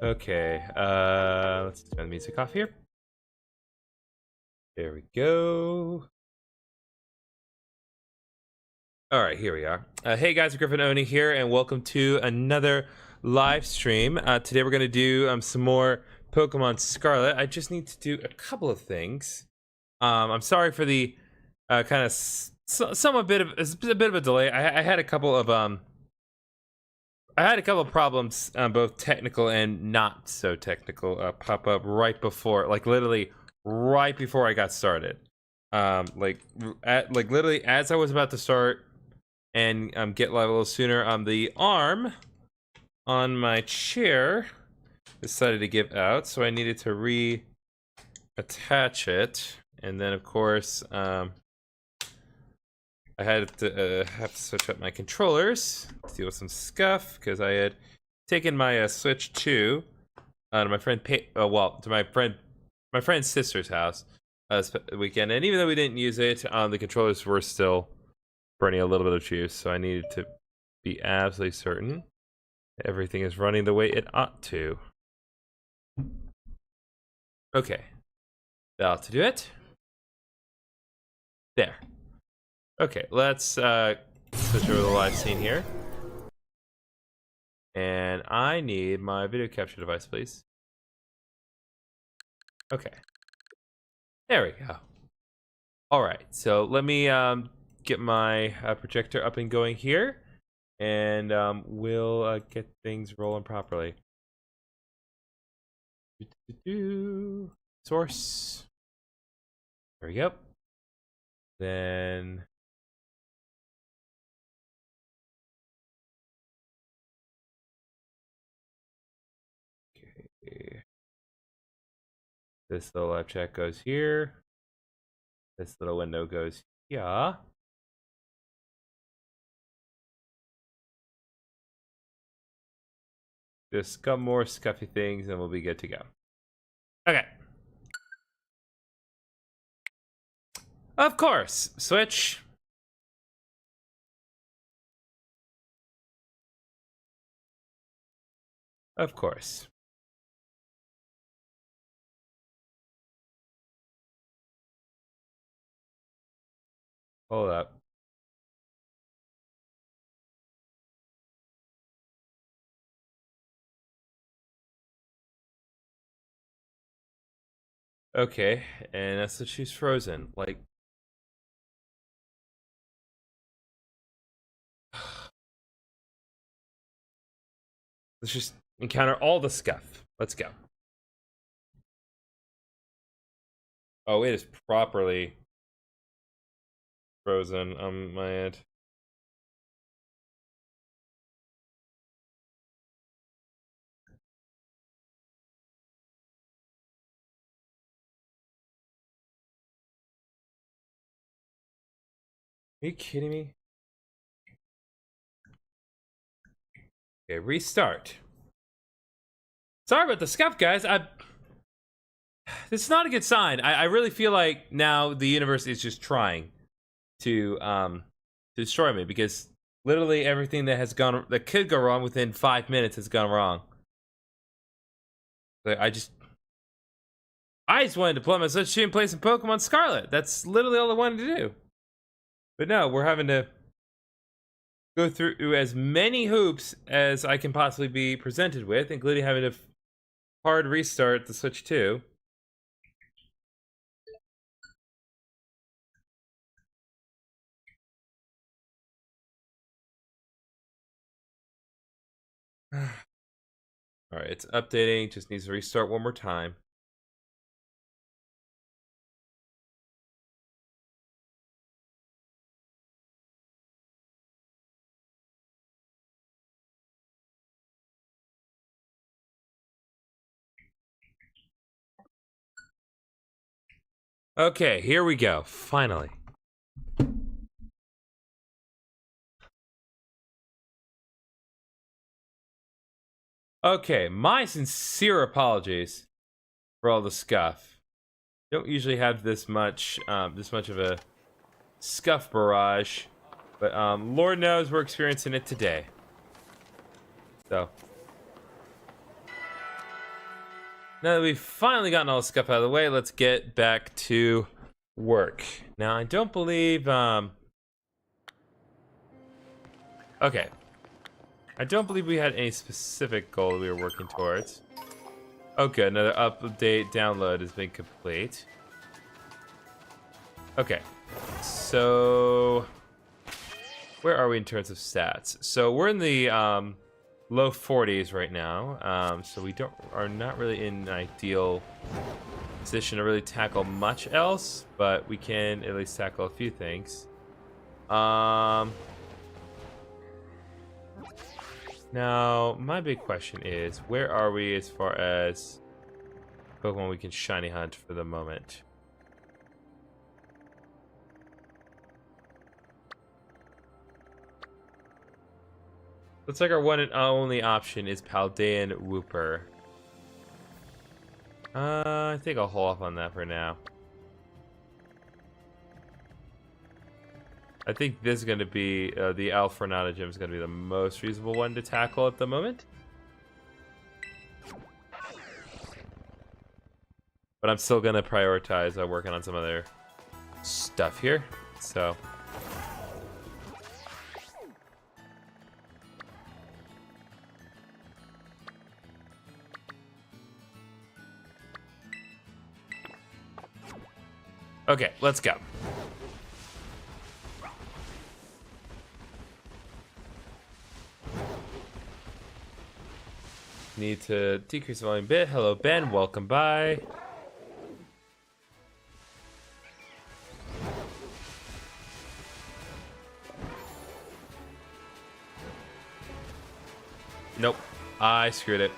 Okay, let's turn the music off here. There we go. All right, here we are. Hey guys, GriffinOni here, and welcome to another live stream. Today we're gonna do some more Pokemon Scarlet. I just need to do a couple of things. I'm sorry for the kind of somewhat bit of a delay. I had a couple of problems, both technical and not so technical, pop up right before, like literally right before I got started. Like literally as I was about to start and get live a little sooner, the arm on my chair decided to give out, so I needed to reattach it, and then of course I had to have to switch up my controllers to deal with some scuff because I had taken my Switch 2 to my friend to my friend's sister's house this weekend, and even though we didn't use it, the controllers were still burning a little bit of juice, so I needed to be absolutely certain everything is running the way it ought to. Okay, that ought to do it. There. Okay, let's switch over to the live scene here. And I need my video capture device, please. Okay. There we go. Alright, so let me get my projector up and going here. And we'll get things rolling properly. Source. There we go. Then... this little live chat goes here. This little window goes here. Just got more scuffy things and we'll be good to go. Okay. Of course. Switch. Of course. Hold up. Okay, and that's that she's frozen. Like, let's just encounter all the scuff. Let's go. Oh, it is properly frozen on my end. Are you kidding me? Okay, restart. Sorry about the scuff, guys. This is not a good sign. I really feel like now the universe is just trying to destroy me, because literally everything that could go wrong within 5 minutes has gone wrong. Like, I just wanted to play my Switch 2 and play some Pokemon Scarlet. That's literally all I wanted to do. But no, we're having to go through as many hoops as I can possibly be presented with, including having to hard restart the Switch 2. Alright, it's updating. Just needs to restart one more time. Okay, here we go. Finally. Okay, my sincere apologies for all the scuff. Don't usually have this much of a scuff barrage, but Lord knows we're experiencing it today. So now that we've finally gotten all the scuff out of the way, let's get back to work. Now I don't believe okay. I don't believe we had any specific goal we were working towards. Okay, another update download has been complete. Okay, so where are we in terms of stats? So we're in the low 40s right now. So we are not really in an ideal position to really tackle much else, but we can at least tackle a few things. Now, my big question is, where are we as far as Pokemon we can shiny hunt for the moment? Looks like our one and only option is Paldean Wooper. I think I'll hold off on that for now. I think this is going to be, the Alfrenata gym is going to be the most reasonable one to tackle at the moment. But I'm still going to prioritize working on some other stuff here. So. Okay, let's go. Need to decrease the volume a bit. Hello, Ben. Welcome by. Nope. I screwed it.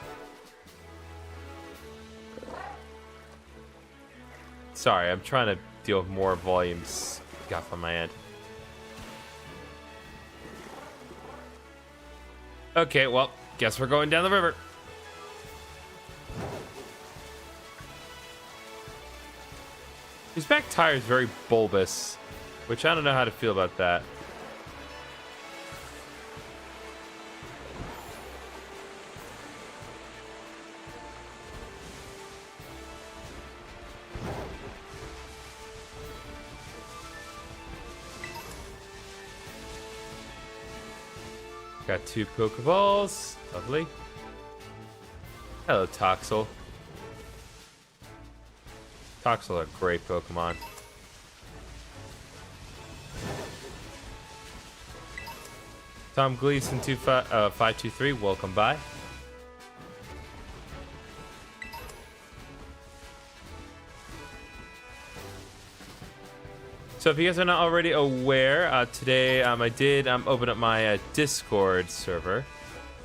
Sorry, I'm trying to deal with more volumes got on my end. Okay, well, guess we're going down the river. His back tire is very bulbous, which I don't know how to feel about that. Got 2 Pokeballs. Lovely. Hello, Toxel. Toxel are great Pokemon. Tom Gleason 523, welcome by. So if you guys are not already aware, today I did open up my Discord server.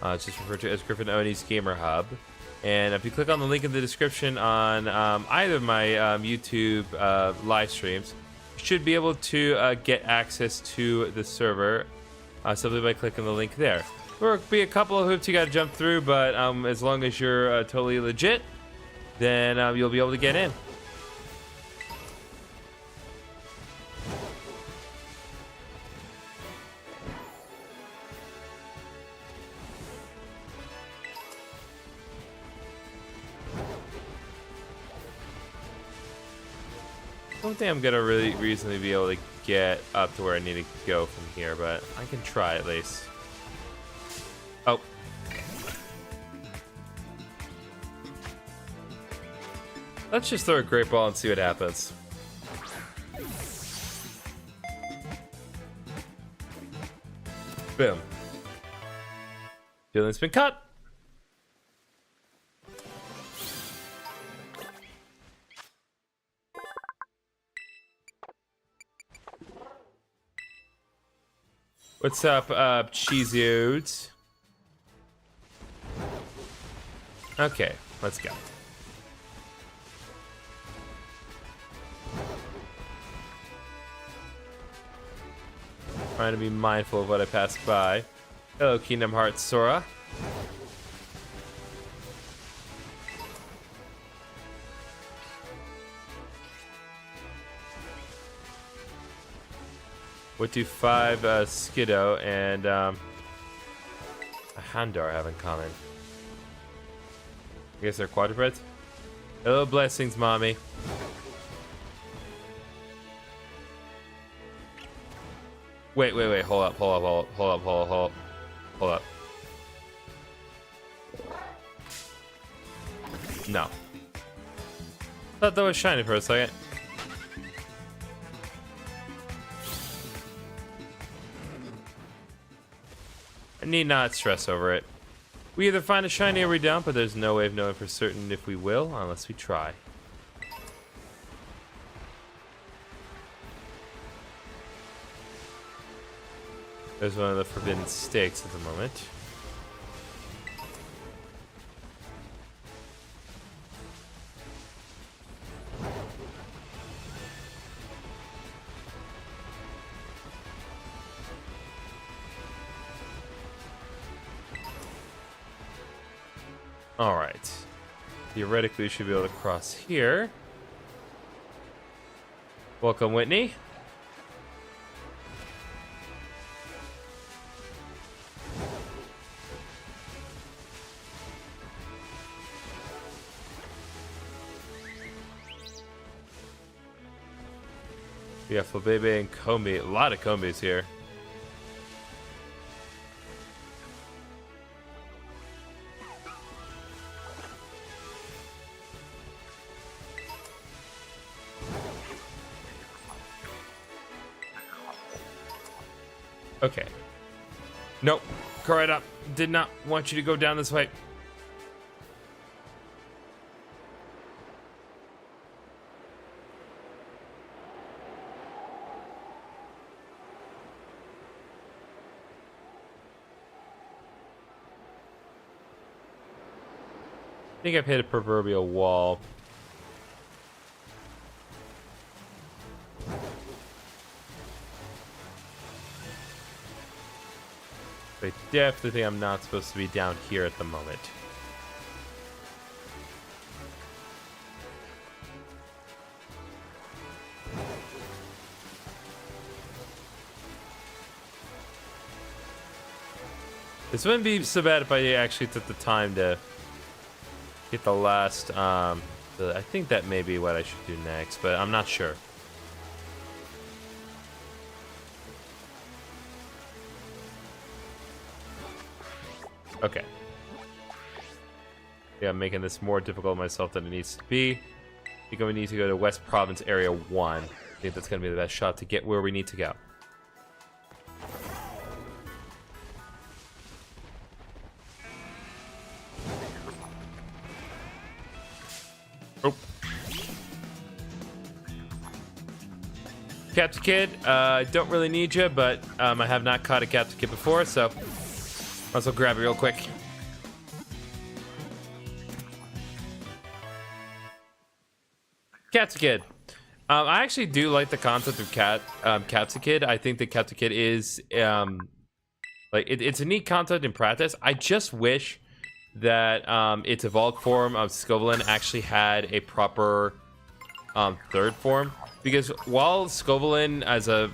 It's just referred to as GriffinOni's Gamer Hub. And if you click on the link in the description on either of my YouTube live streams, you should be able to get access to the server simply by clicking the link there. There'll be a couple of hoops you got to jump through, but as long as you're totally legit, then you'll be able to get in. I don't think I'm gonna really reasonably be able to get up to where I need to go from here, but I can try at least. Oh. Let's just throw a great ball and see what happens. Boom. Feeling's been cut. What's up, Cheezios? Okay, let's go. Trying to be mindful of what I pass by. Hello, Kingdom Hearts Sora. What do 5 Skiddo and a Handar have in common? I guess they're quadrupeds. Hello, blessings, mommy. Wait, hold up. No. Thought that was shiny for a second. I need not stress over it. We either find a shiny or we don't, but there's no way of knowing for certain if we will, unless we try. There's one of the forbidden stakes at the moment. All right. Theoretically, we should be able to cross here. Welcome, Whitney. We have Flabebe and Combi. A lot of Combis here. Okay. Nope. Correct. Did not want you to go down this way. I think I've hit a proverbial wall. I definitely think I'm not supposed to be down here at the moment. This wouldn't be so bad if I actually took the time to get the last, I think that may be what I should do next, but I'm not sure. Okay. Yeah, I'm making this more difficult myself than it needs to be. I think we need to go to West Province Area 1. I think that's going to be the best shot to get where we need to go. Oh. Captain Kid, I don't really need you, but I have not caught a Captain Kid before, so might as well grab it real quick. Captain Kid. I actually do like the concept of Capsicid. I think that Capsicid is like it's a neat concept in practice. I just wish that its evolved form of Scovillain actually had a proper third form, because while Scovillain as a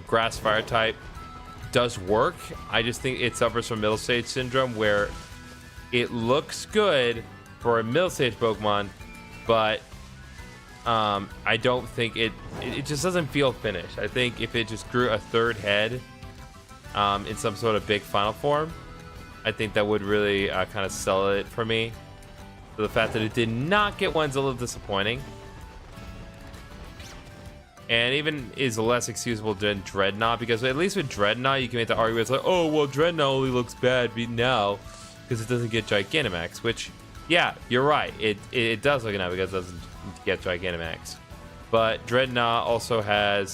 grass fire type does work, I just think it suffers from middle stage syndrome, where it looks good for a middle stage Pokemon, but I don't think it just doesn't feel finished. I think if it just grew a third head in some sort of big final form, I think that would really kind of sell it for me. So the fact that it did not get one's a little disappointing, and even is less excusable than Dreadnought, because at least with Dreadnought you can make the argument, it's like, oh well, Dreadnought only looks bad now because it doesn't get Gigantamax, which, yeah, you're right, it does look now because it doesn't get Gigantamax. But Dreadnought also has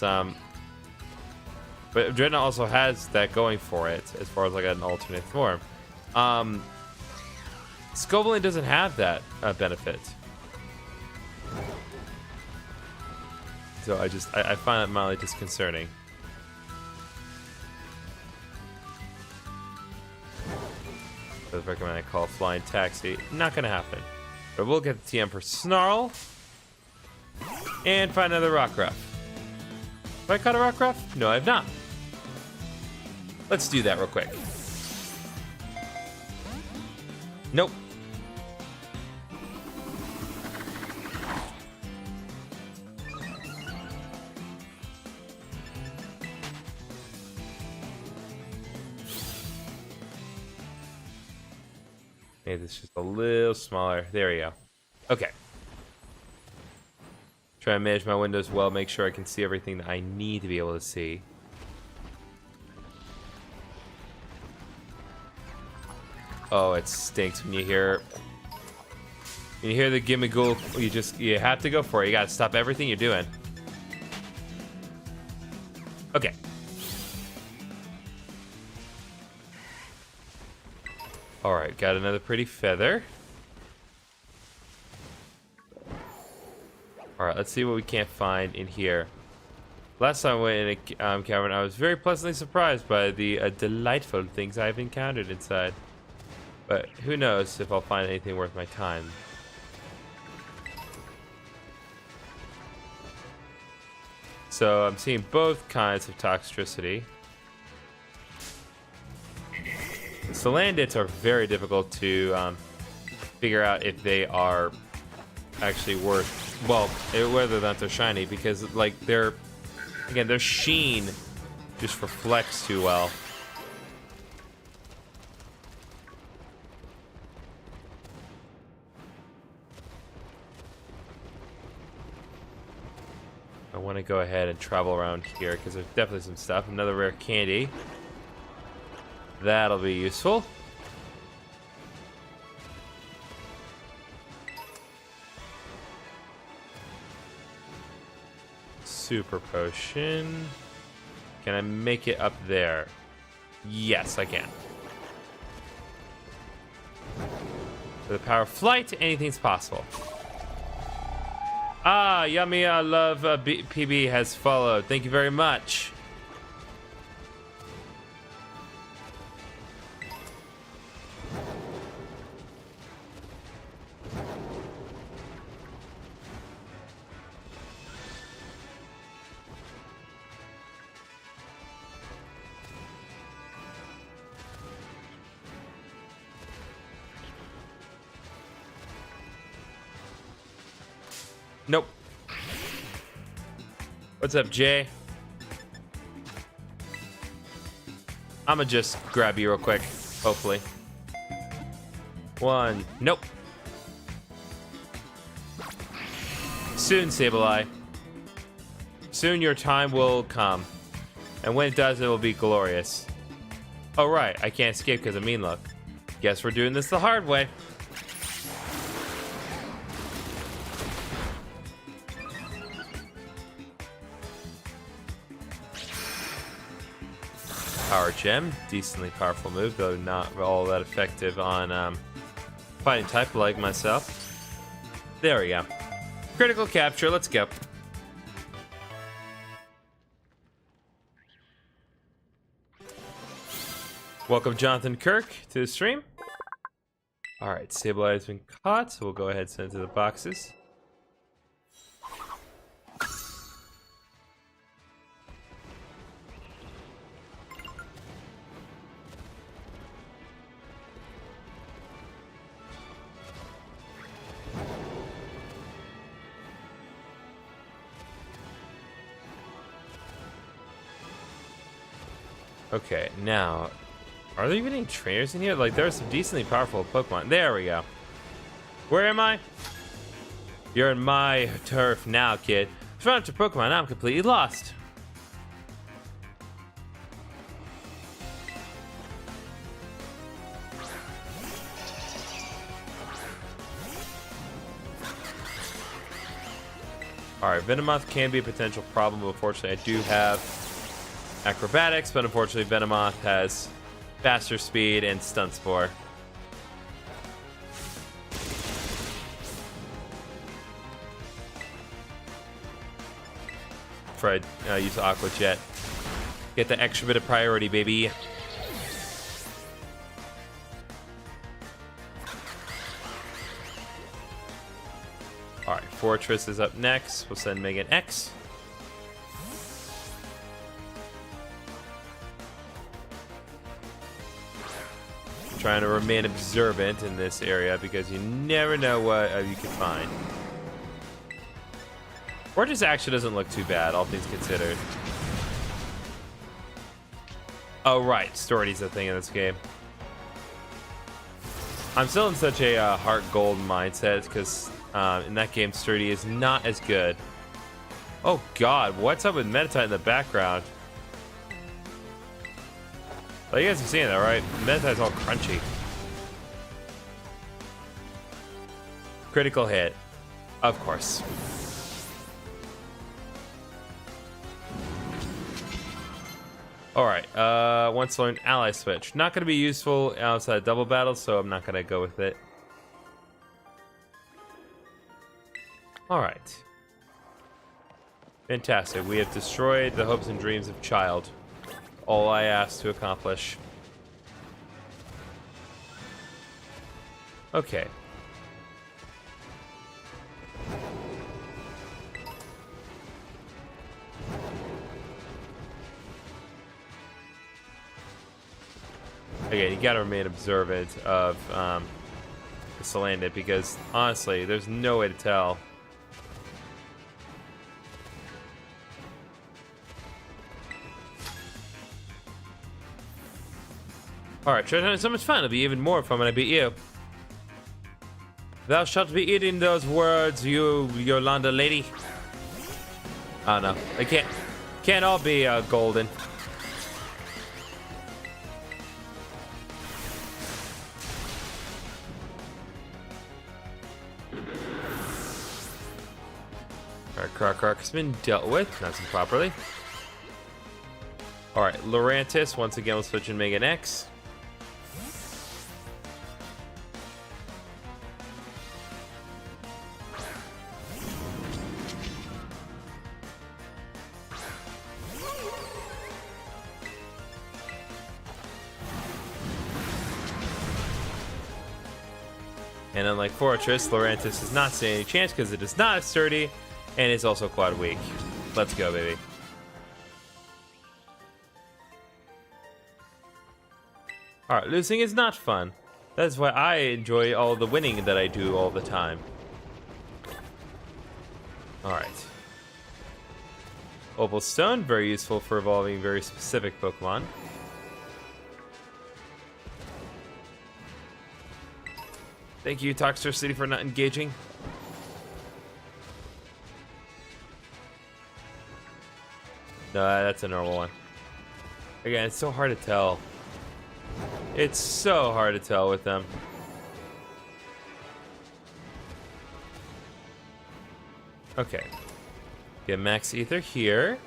that going for it as far as like an alternate form. Scovillain doesn't have that benefit. So I find that mildly disconcerting. I would recommend I call Flying Taxi. Not gonna happen. But we'll get the TM for Snarl. And find another Rockruff. Have I caught a Rockruff? No, I have not. Let's do that real quick. Nope. Maybe it's just a little smaller. There we go. Okay. Try and manage my windows well, make sure I can see everything that I need to be able to see. Oh, it stinks when you hear the Gimmighoul. You have to go for it. You gotta stop everything you're doing. Okay. Alright, got another pretty feather. Alright, let's see what we can't find in here. Last time I went in a cavern, I was very pleasantly surprised by the delightful things I've encountered inside. But who knows if I'll find anything worth my time. So I'm seeing both kinds of toxicity. Salandits are very difficult to figure out if they are actually worth, well, whether or not they're shiny, because like their sheen just reflects too well. I want to go ahead and travel around here because there's definitely some stuff. Another rare candy. That'll be useful. Super potion. Can I make it up there? Yes, I can. For the power of flight, anything's possible. Ah, Yummy, I love PB has followed. Thank you very much. Nope. What's up, Jay? I'ma just grab you real quick, hopefully. One. Nope. Soon, Sableye. Soon your time will come. And when it does, it will be glorious. Oh, right. I can't escape because of mean luck. Guess we're doing this the hard way. Power Gem, decently powerful move, though not all that effective on fighting type like myself. There we go. Critical capture, let's go. Welcome, Jonathan Kirk, to the stream. Alright, Sableye has been caught, so we'll go ahead and send it to the boxes. Okay, now, are there even any trainers in here? Like, there are some decently powerful Pokemon. There we go. Where am I? You're in my turf now, kid. I found your Pokemon, I'm completely lost. Alright, Venomoth can be a potential problem, but unfortunately I do have acrobatics, but unfortunately Venomoth has faster speed and stun spore. Before I use Aqua Jet. Get the extra bit of priority, baby. Alright, Fortress is up next. We'll send Megan X. Trying to remain observant in this area because you never know what you can find. Fortress actually doesn't look too bad, all things considered. Oh right, Sturdy's a thing in this game. I'm still in such a heart gold mindset because in that game Sturdy is not as good. Oh god, what's up with Meditite in the background? Well, you guys are seeing that, right? Meditite's all crunchy. Critical hit. Of course. Alright, once learned ally switch. Not going to be useful outside double battle, so I'm not going to go with it. Alright. Fantastic. We have destroyed the hopes and dreams of Child. All I asked to accomplish. Okay. Again, you gotta remain observant of the Salandit because honestly, there's no way to tell. Alright, try having so much fun. It'll be even more fun when I beat you. Thou shalt be eating those words, you Yolanda lady. Oh no, they can't all be golden. Alright, Croc has been dealt with, nice and properly. Alright, Lurantis, once again, we'll switch in Megan X. And unlike Fortress, Lurantis does not stand any chance because it is not as sturdy and it's also quad weak. Let's go, baby. Alright, losing is not fun. That's why I enjoy all the winning that I do all the time. Alright. Opal Stone, very useful for evolving very specific Pokemon. Thank you, Toxter City, for not engaging. No, that's a normal one. Again, it's so hard to tell. It's so hard to tell with them. Okay. Get Max Ether here.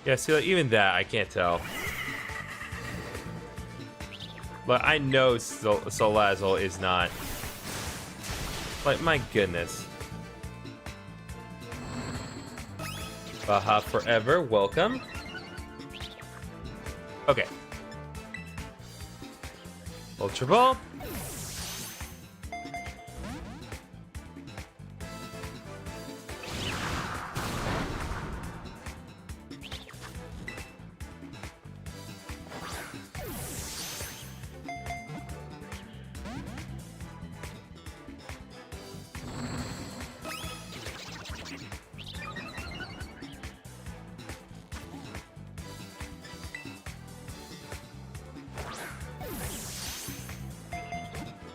Yeah, see, like, even that, I can't tell. But I know Salazzle is not. Like, my goodness. Baja Forever, welcome. Okay. Ultra Ball.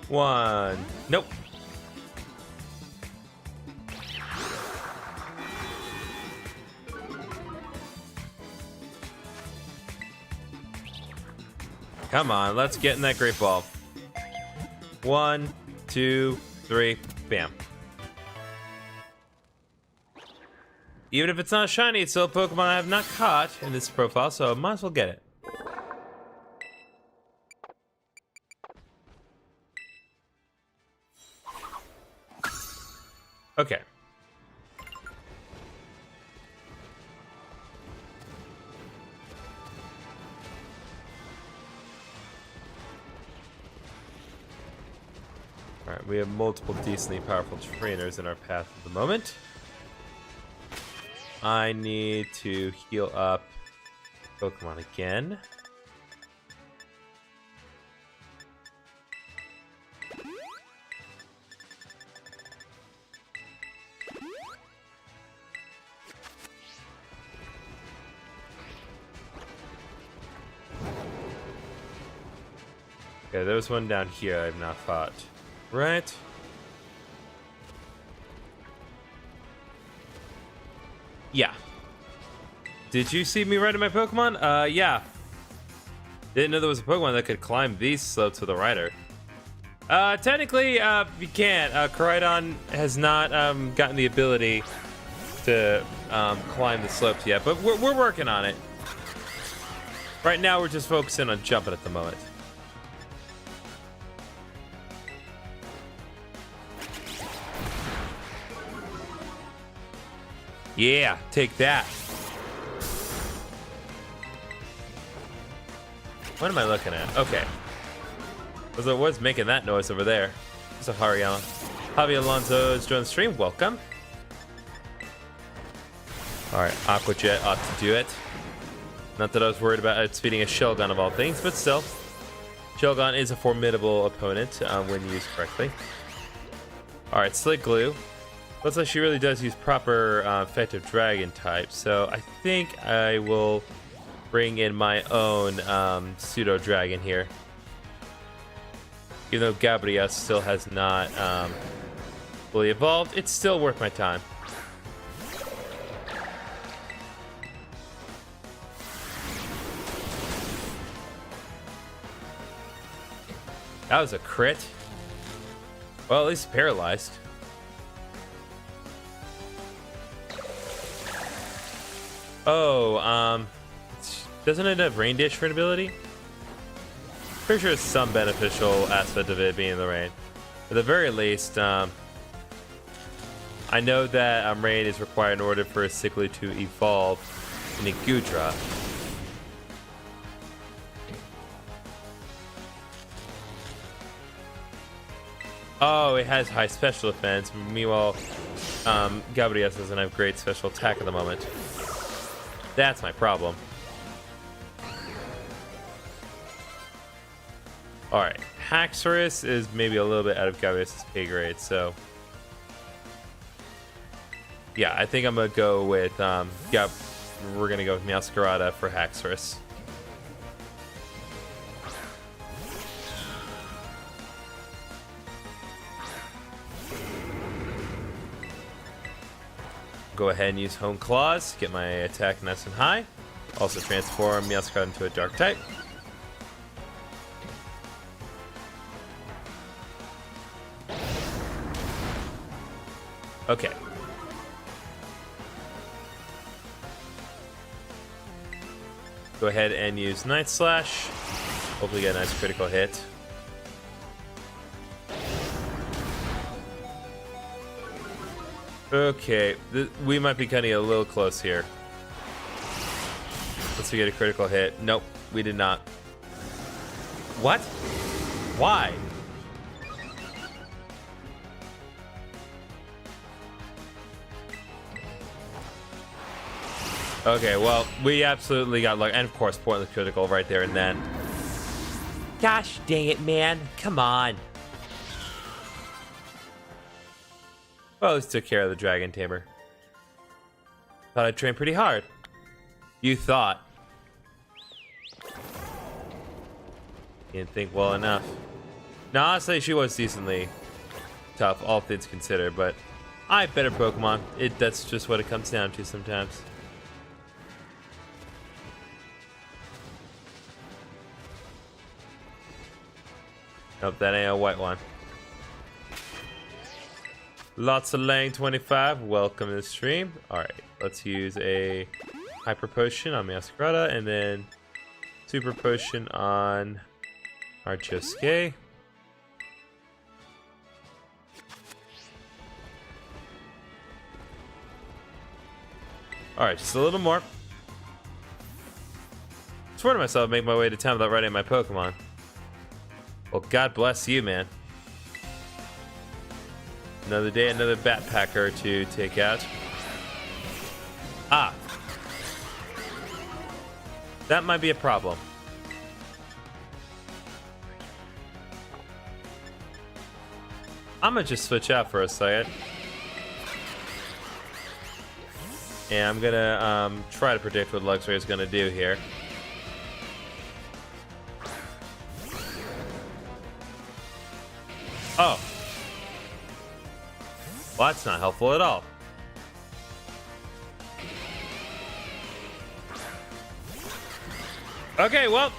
One. Nope. Come on, let's get in that Great Ball. 1, 2, 3, bam. Even if it's not shiny, it's still a Pokemon I have not caught in this profile, so I might as well get it. Okay. Alright, we have multiple decently powerful trainers in our path at the moment. I need to heal up Pokemon again. Okay, there's one down here I've not fought. Right. Yeah. Did you see me riding my Pokemon? Yeah. Didn't know there was a Pokemon that could climb these slopes with a rider. Technically, you can't. Koraidon has not gotten the ability to climb the slopes yet, but we're working on it. Right now, we're just focusing on jumping at the moment. Yeah, take that. What am I looking at? Okay. Was making that noise over there. It's a Hariyama. Javi Alonso has joined the stream. Welcome. Alright, Aqua Jet ought to do it. Not that I was worried about outspeeding a Shelgon of all things, but still. Shelgon is a formidable opponent when used correctly. Alright, Slick Glue. Looks like she really does use proper effective dragon type, so I think I will bring in my own pseudo dragon here. Even though Gabrielle still has not fully evolved, it's still worth my time. That was a crit. Well, at least paralyzed. Oh, doesn't it have Rain Dish for an ability? Pretty sure it's some beneficial aspect of it being in the rain. At the very least, I know that rain is required in order for a Sickly to evolve in a Gudra. Oh, it has high special defense. Meanwhile, Gabrielle doesn't have great special attack at the moment. That's my problem. Alright, Haxorus is maybe a little bit out of Gabrielle's pay grade, so... yeah, I think I'm gonna go with, we're gonna go with Meowscarada for Haxorus. Go ahead and use Hone Claws, get my attack nice and high. Also transform Meowscarada into a dark type. Okay. go ahead and use Night Slash. Hopefully get a nice critical hit. Okay, we might be cutting a little close here. Let's get a critical hit. Nope, we did not. What? Why? Okay, well, we absolutely got luck. And of course, pointless critical right there and then. Gosh dang it, man. Come on. Well, let's took care of the Dragon Tamer. Thought I trained pretty hard. You thought. You didn't think well enough. Now, honestly, she was decently tough, all things considered, but I have better Pokemon. That's just what it comes down to sometimes. Nope, that ain't a white one. Lots of Lang 25. Welcome to the stream. Alright, let's use a Hyper Potion on Masquerada and then Super Potion on Archosuke. Alright, just a little more. I swear to myself, make my way to town without riding my Pokemon. Well, God bless you, man. Another day, another backpacker to take out. Ah. That might be a problem. I'm gonna just switch out for a second. And I'm gonna try to predict what Luxray is gonna do here. Oh. Well, that's not helpful at all. Okay, well.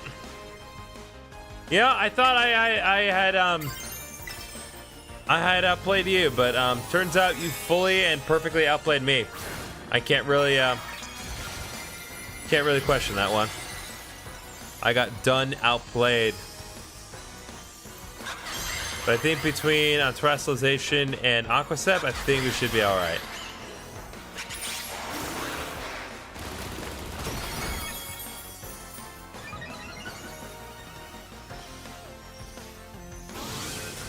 Yeah, I thought I had outplayed you, but turns out you fully and perfectly outplayed me. I can't really question that one. I got done outplayed. But I think between Terrestrialization and Aquasep, I think we should be alright.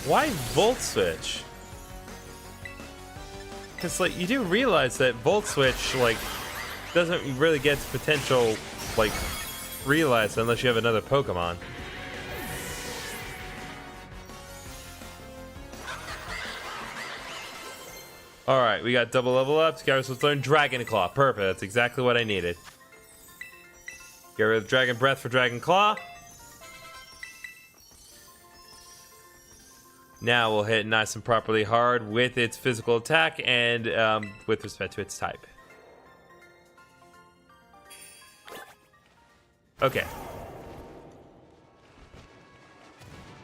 Why Volt Switch? Because, like, you do realize that Volt Switch, like, doesn't really get its potential, like, realized unless you have another Pokemon. Alright, we got double level up. Gyarados was learn Dragon Claw. Perfect. That's exactly what I needed. Get rid of Dragon Breath for Dragon Claw. Now we'll hit nice and properly hard with its physical attack and with respect to its type. Okay.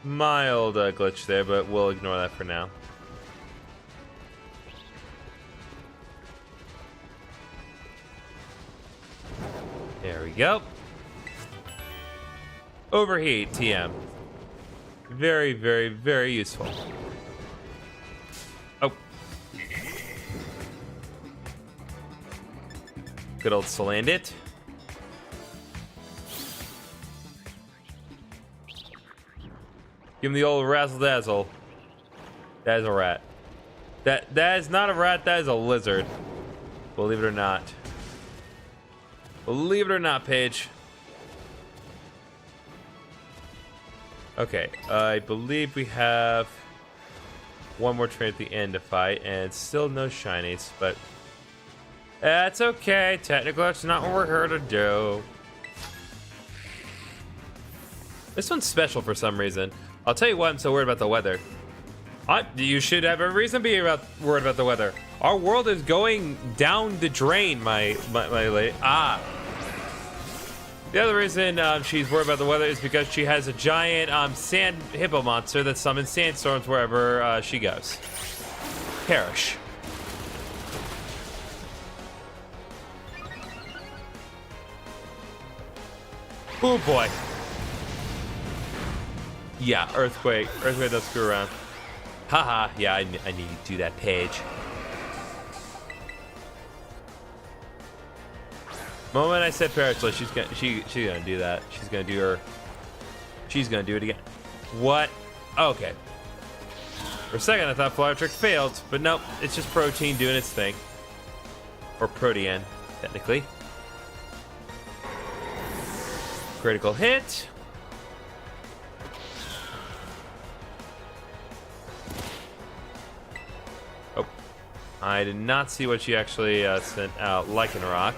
Mild glitch there, but we'll ignore that for now. There we go. Overheat, TM. Very, very, very useful. Oh. Good old Salandit. Give him the old razzle dazzle. That is a rat. That is not a rat, that is a lizard. Believe it or not. Believe it or not, Paige. Okay, I believe we have one more train at the end to fight, and still no shinies, but that's okay. Technically, that's not what we're here to do. This one's special for some reason. I'll tell you why I'm so worried about the weather. You should have a reason to be worried about the weather. Our world is going down the drain, my lady. Ah. The other reason she's worried about the weather is because she has a giant sand hippo monster that summons sandstorms wherever she goes. Perish. Oh boy. Yeah, Earthquake. Earthquake does screw around. Haha, yeah, I need to do that page. Moment I said Parasol, she's gonna do that. She's gonna do it again. What? Okay. For a second I thought Flower Trick failed, but nope, it's just Protein doing its thing. Or Protean, technically. Critical hit. Oh. I did not see what she actually sent out. Lycanroc.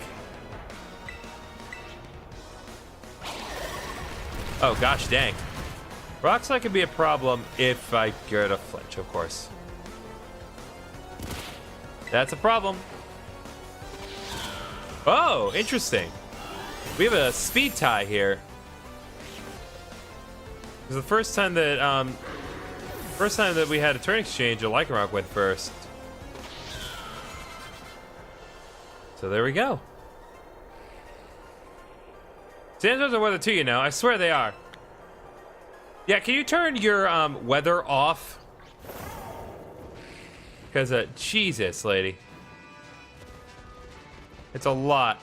Oh, gosh dang. Rock Slide can be a problem if I get a flinch, of course. That's a problem. Oh, interesting. We have a speed tie here. It was the first time that we had a turn exchange, a Lycanroc went first. So there we go. Sandstorms are weather too, you know. I swear they are. Yeah, can you turn your weather off? Because Jesus, lady. It's a lot.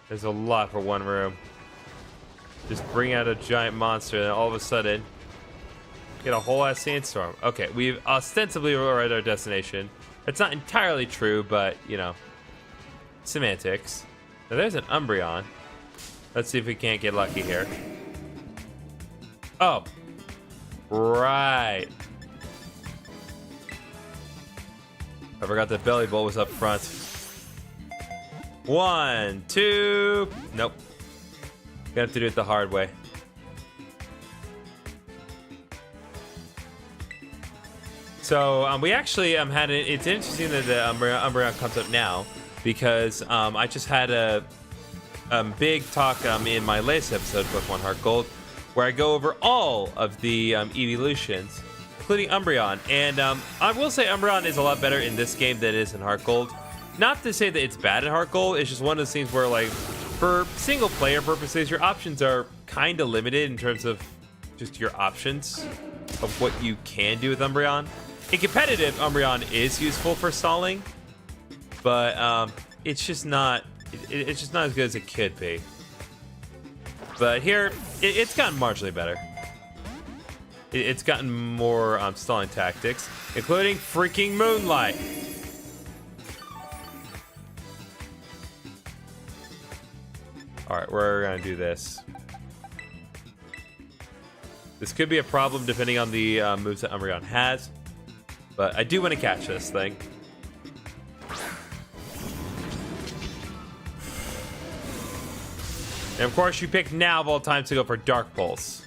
There's a lot for one room. Just bring out a giant monster and all of a sudden get a whole ass sandstorm. Okay, we've ostensibly arrived at our destination. It's not entirely true, but you know, semantics. Now there's an Umbreon. Let's see if we can't get lucky here. Oh, right. I forgot the belly bolt was up front. 1, 2. Nope. Gonna have to do it the hard way. So we actually had it. It's interesting that the Umbreon comes up now because I just had a big talk in my latest episode of Pokemon Heart Gold where I go over all of the evolutions, including Umbreon. And I will say Umbreon is a lot better in this game than it is in Heart Gold. Not to say that it's bad in Heart Gold, it's just one of those things where, like, for single player purposes, your options are kind of limited in terms of just your options of what you can do with Umbreon. In competitive, Umbreon is useful for stalling, but it's just not it's just not as good as it could be. But here, it's gotten marginally better. It's gotten more stalling tactics, including freaking Moonlight. All right, we're gonna do this. This could be a problem depending on the moves that Umbreon has, but I do want to catch this thing. And of course, you pick now of all time to go for Dark Pulse.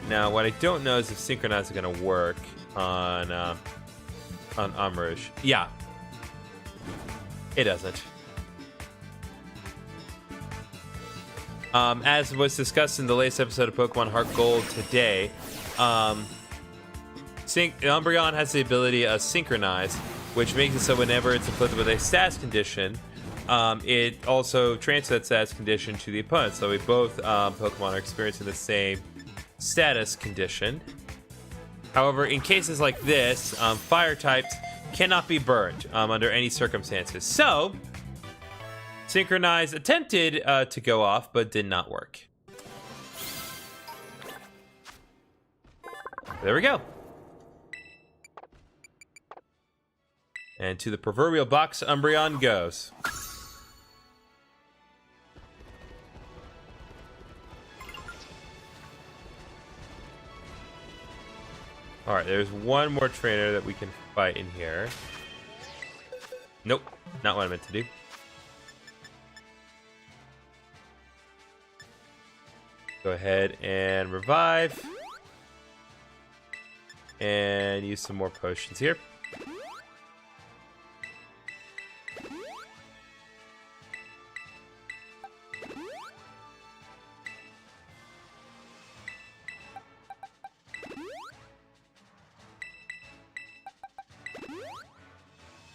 Now, what I don't know is if Synchronize is going to work on Umrush. Yeah, it doesn't. As was discussed in the latest episode of Pokemon Heart Gold today, Umbreon has the ability of Synchronize, which makes it so whenever it's afflicted with a status condition, it also transfers that status condition to the opponent. So we both Pokemon are experiencing the same status condition. However, in cases like this, fire types cannot be burned under any circumstances. So, Synchronize attempted to go off, but did not work. There we go. And to the proverbial box, Umbreon goes. Alright, there's one more trainer that we can fight in here. Nope, not what I meant to do. Go ahead and revive. And use some more potions here.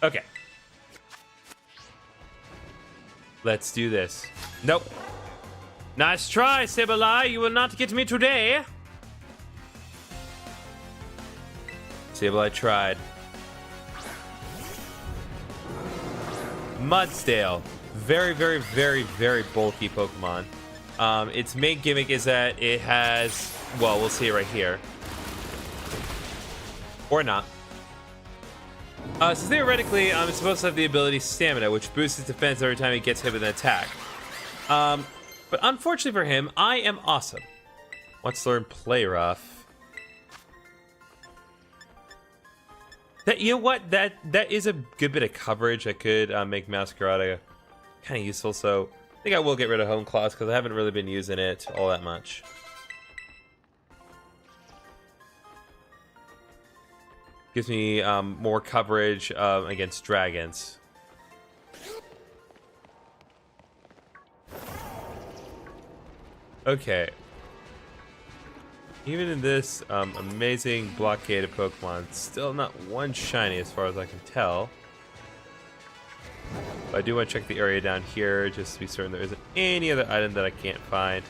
Okay. Let's do this. Nope. Nice try, Sableye. You will not get me today. Sableye tried. Mudsdale. Very, very, very, very bulky Pokemon. Its main gimmick is that it has... Well, we'll see it right here. Or not. So theoretically, it's supposed to have the ability Stamina, which boosts its defense every time it gets hit with an attack. But unfortunately for him, I am awesome. Let's learn Play Rough. You know what? That is a good bit of coverage that could make Masquerada kind of useful. So I think I will get rid of Home Claws because I haven't really been using it all that much. Gives me more coverage against dragons. Okay. Even in this amazing blockade of Pokemon, still not one shiny as far as I can tell. But I do want to check the area down here just to be certain there isn't any other item that I can't find.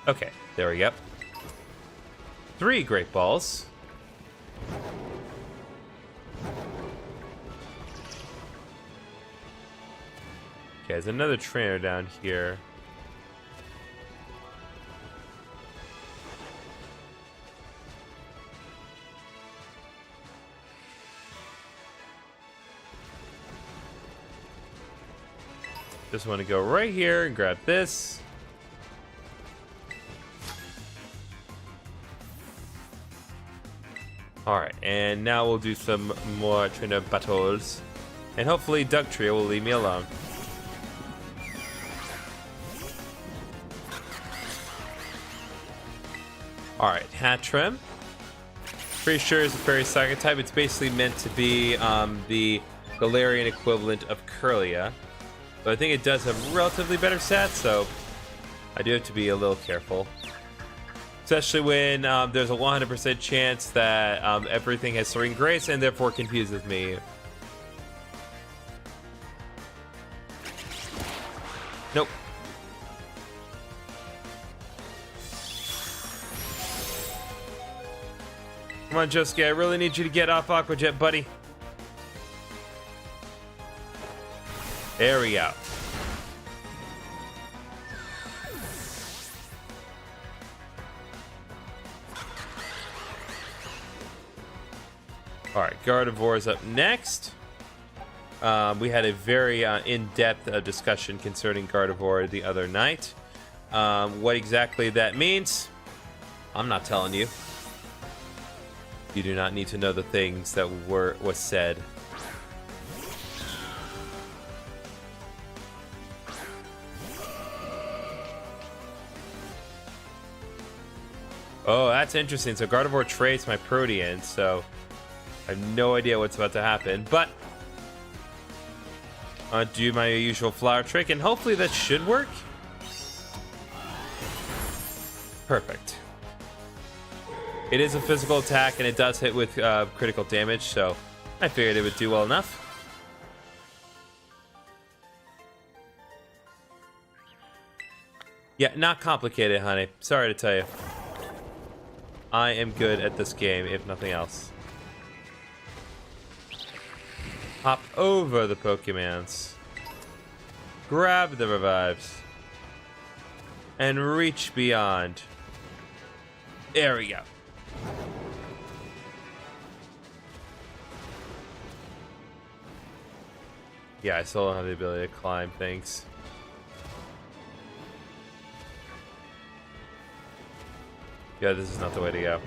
Okay, there we go. 3 Great Balls. Okay, there's another trainer down here. Just want to go right here and grab this. Alright, and now we'll do some more trainer battles. And hopefully Dugtrio will leave me alone. Alright, Hattrem. Pretty sure it's a fairy saga type. It's basically meant to be the Galarian equivalent of Kirlia. But I think it does have relatively better stats, so I do have to be a little careful. Especially when there's a 100% chance that everything has Serene Grace and therefore confuses me. Nope. Come on, Josuke, I really need you to get off Aqua Jet, buddy. There we go. Alright, Gardevoir is up next. We had a very in-depth discussion concerning Gardevoir the other night. What exactly that means, I'm not telling you. You do not need to know the things that was said. Oh, that's interesting. So Gardevoir trades my Protean, so I have no idea what's about to happen. But I'll do my usual flower trick, and hopefully that should work. Perfect. It is a physical attack, and it does hit with critical damage, so I figured it would do well enough. Yeah, not complicated, honey. Sorry to tell you. I am good at this game, if nothing else. Hop over the Pokemons. Grab the revives. And reach beyond. There we go. Yeah, I still don't have the ability to climb things. Yeah, this is not the way to go.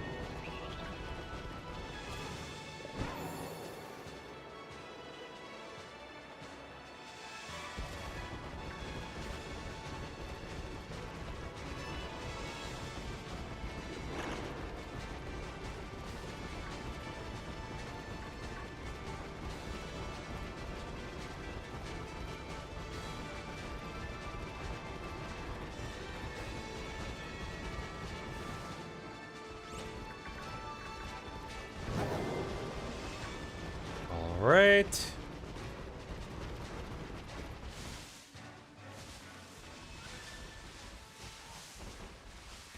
right.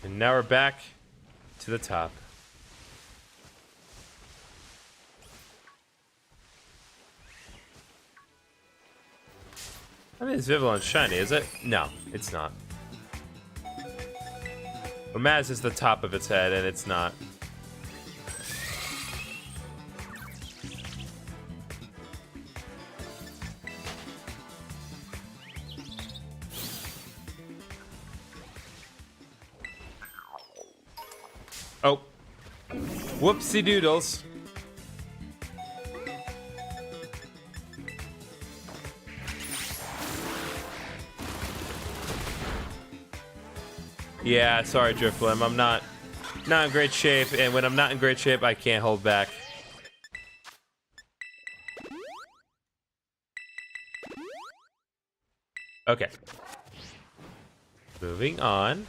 And now we're back to the top. I think this Vivillon's shiny, is it? No, it's not. Ramaz is the top of its head, and it's not. Oh. Whoopsie doodles. Yeah, sorry, Drifblim. I'm not in great shape, and when I'm not in great shape, I can't hold back. Okay. Moving on.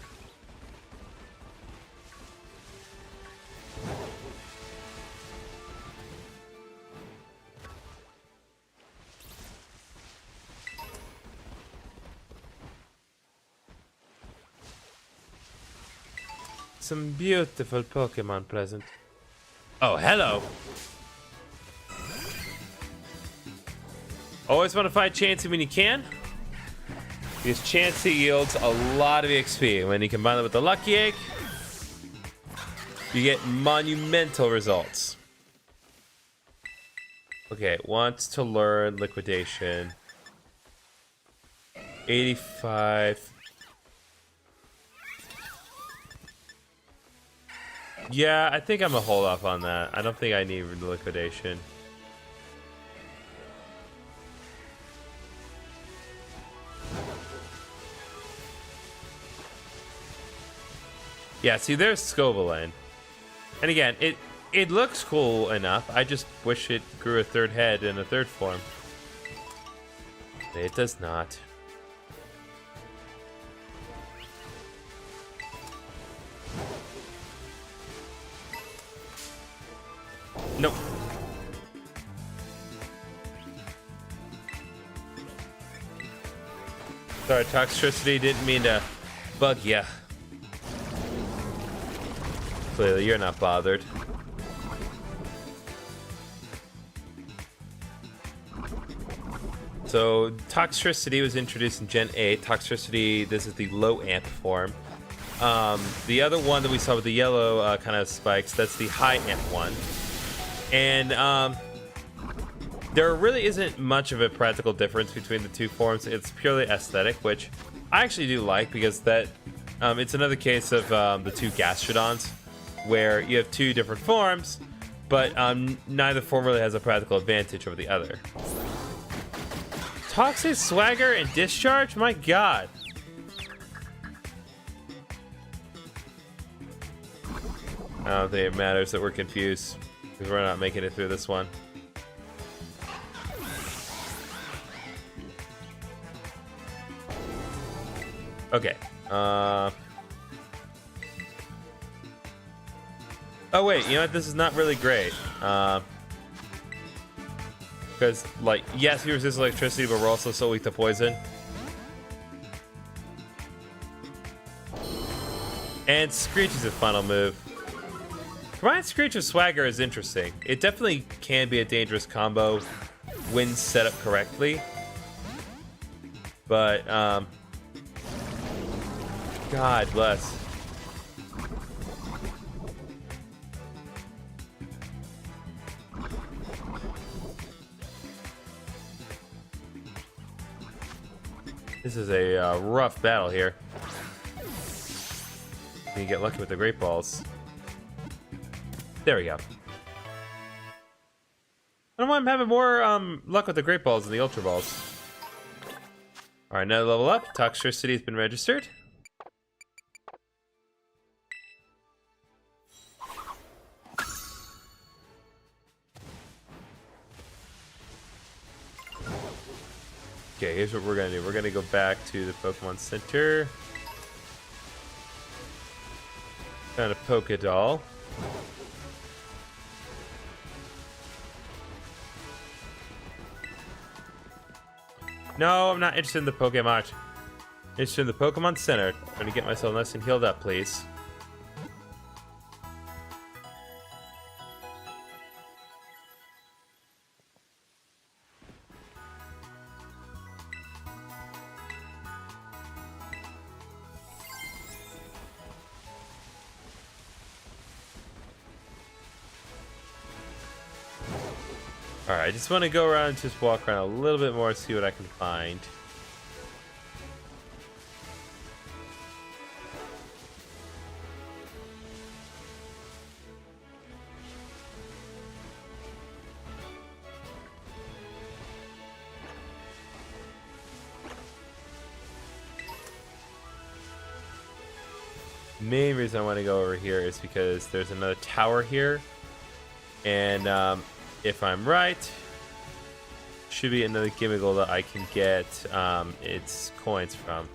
Some beautiful Pokemon present. Oh, hello. Always want to fight Chansey when you can, because Chansey yields a lot of EXP. When you combine it with the Lucky Egg, you get monumental results. Okay, it wants to learn Liquidation. 85. Yeah, I think I'm gonna hold off on that. I don't think I need Liquidation. Yeah, see, there's Scovillain. And again, it looks cool enough. I just wish it grew a third head in a third form. It does not. Nope. Sorry, Toxtricity, didn't mean to bug ya. Clearly, you're not bothered. So, Toxtricity was introduced in Gen 8. Toxtricity, this is the low amp form. The other one that we saw with the yellow kind of spikes, that's the high amp one. And there really isn't much of a practical difference between the two forms. It's purely aesthetic, which I actually do like, because that it's another case of the two Gastrodons, where you have two different forms, but neither form really has a practical advantage over the other. Toxic Swagger and Discharge? My god. I don't think it matters that we're confused, because we're not making it through this one. Okay. Oh wait, you know what? This is not really great. Because, like, yes, we resist electricity, but we're also so weak to poison. And Screech is a final move. Combined Screech with Swagger is interesting. It definitely can be a dangerous combo when set up correctly. But, God bless. This is a rough battle here. You get lucky with the Great Balls. There we go. I don't know why I'm having more luck with the Great Balls than the Ultra Balls. Alright, another level up. Toxtricity has been registered. Okay, here's what we're gonna do. We're gonna go back to the Pokemon Center. Found a Pokédoll. No, I'm not interested in the Pokemon. Interested in the Pokemon Center. I'm gonna get myself nice and healed up, please. Alright, I just want to go around and just walk around a little bit more, see what I can find. Main reason I want to go over here is because there's another tower here, and if I'm right, should be another Gimmighoul that I can get its coins from.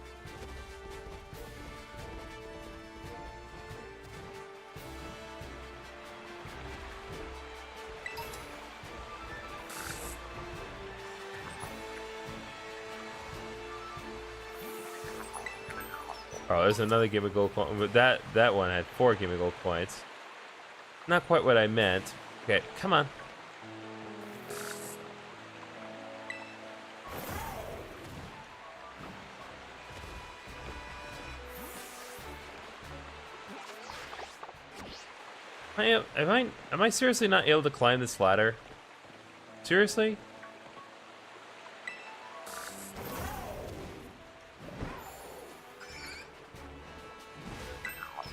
Oh, there's another Gimmighoul coin, but that one had 4 Gimmighoul coins. Not quite what I meant. Okay, come on. Am I seriously not able to climb this ladder? Seriously?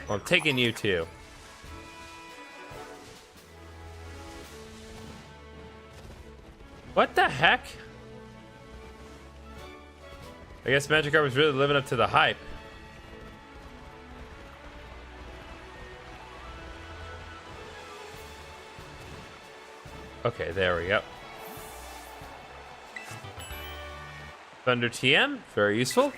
Well, I'm taking you too. What the heck? I guess Magikarp was really living up to the hype. Okay, there we go. Thunder TM, very useful.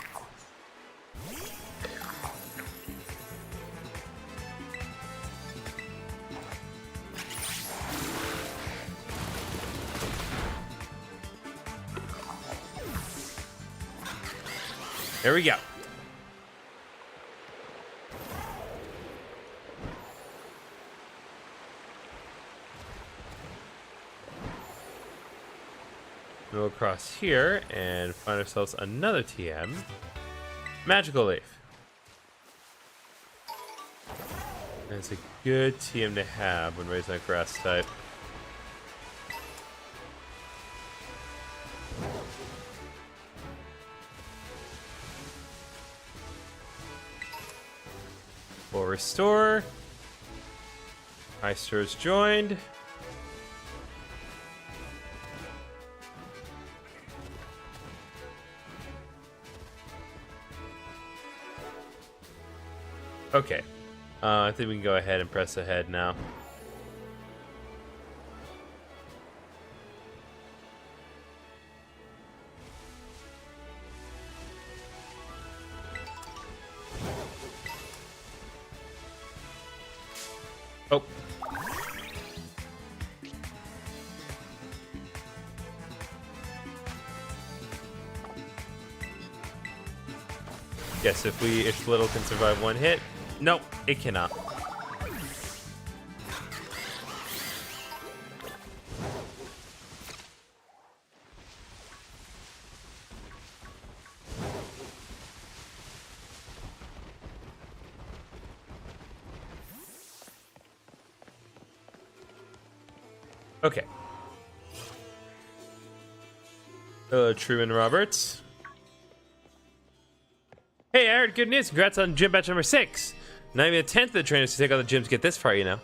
There we go. We'll go across here and find ourselves another TM. Magical Leaf. That's a good TM to have when raising a grass type. Full restore. Ice Stir's joined. Okay. I think we can go ahead and press ahead now. Oh. Yes, if Little can survive one hit. Nope, it cannot. Okay. Hello, Truman Roberts. Hey, I heard good news. Congrats on gym batch number 6. Not even a tenth of the trainers to take all the gyms get this far, you know.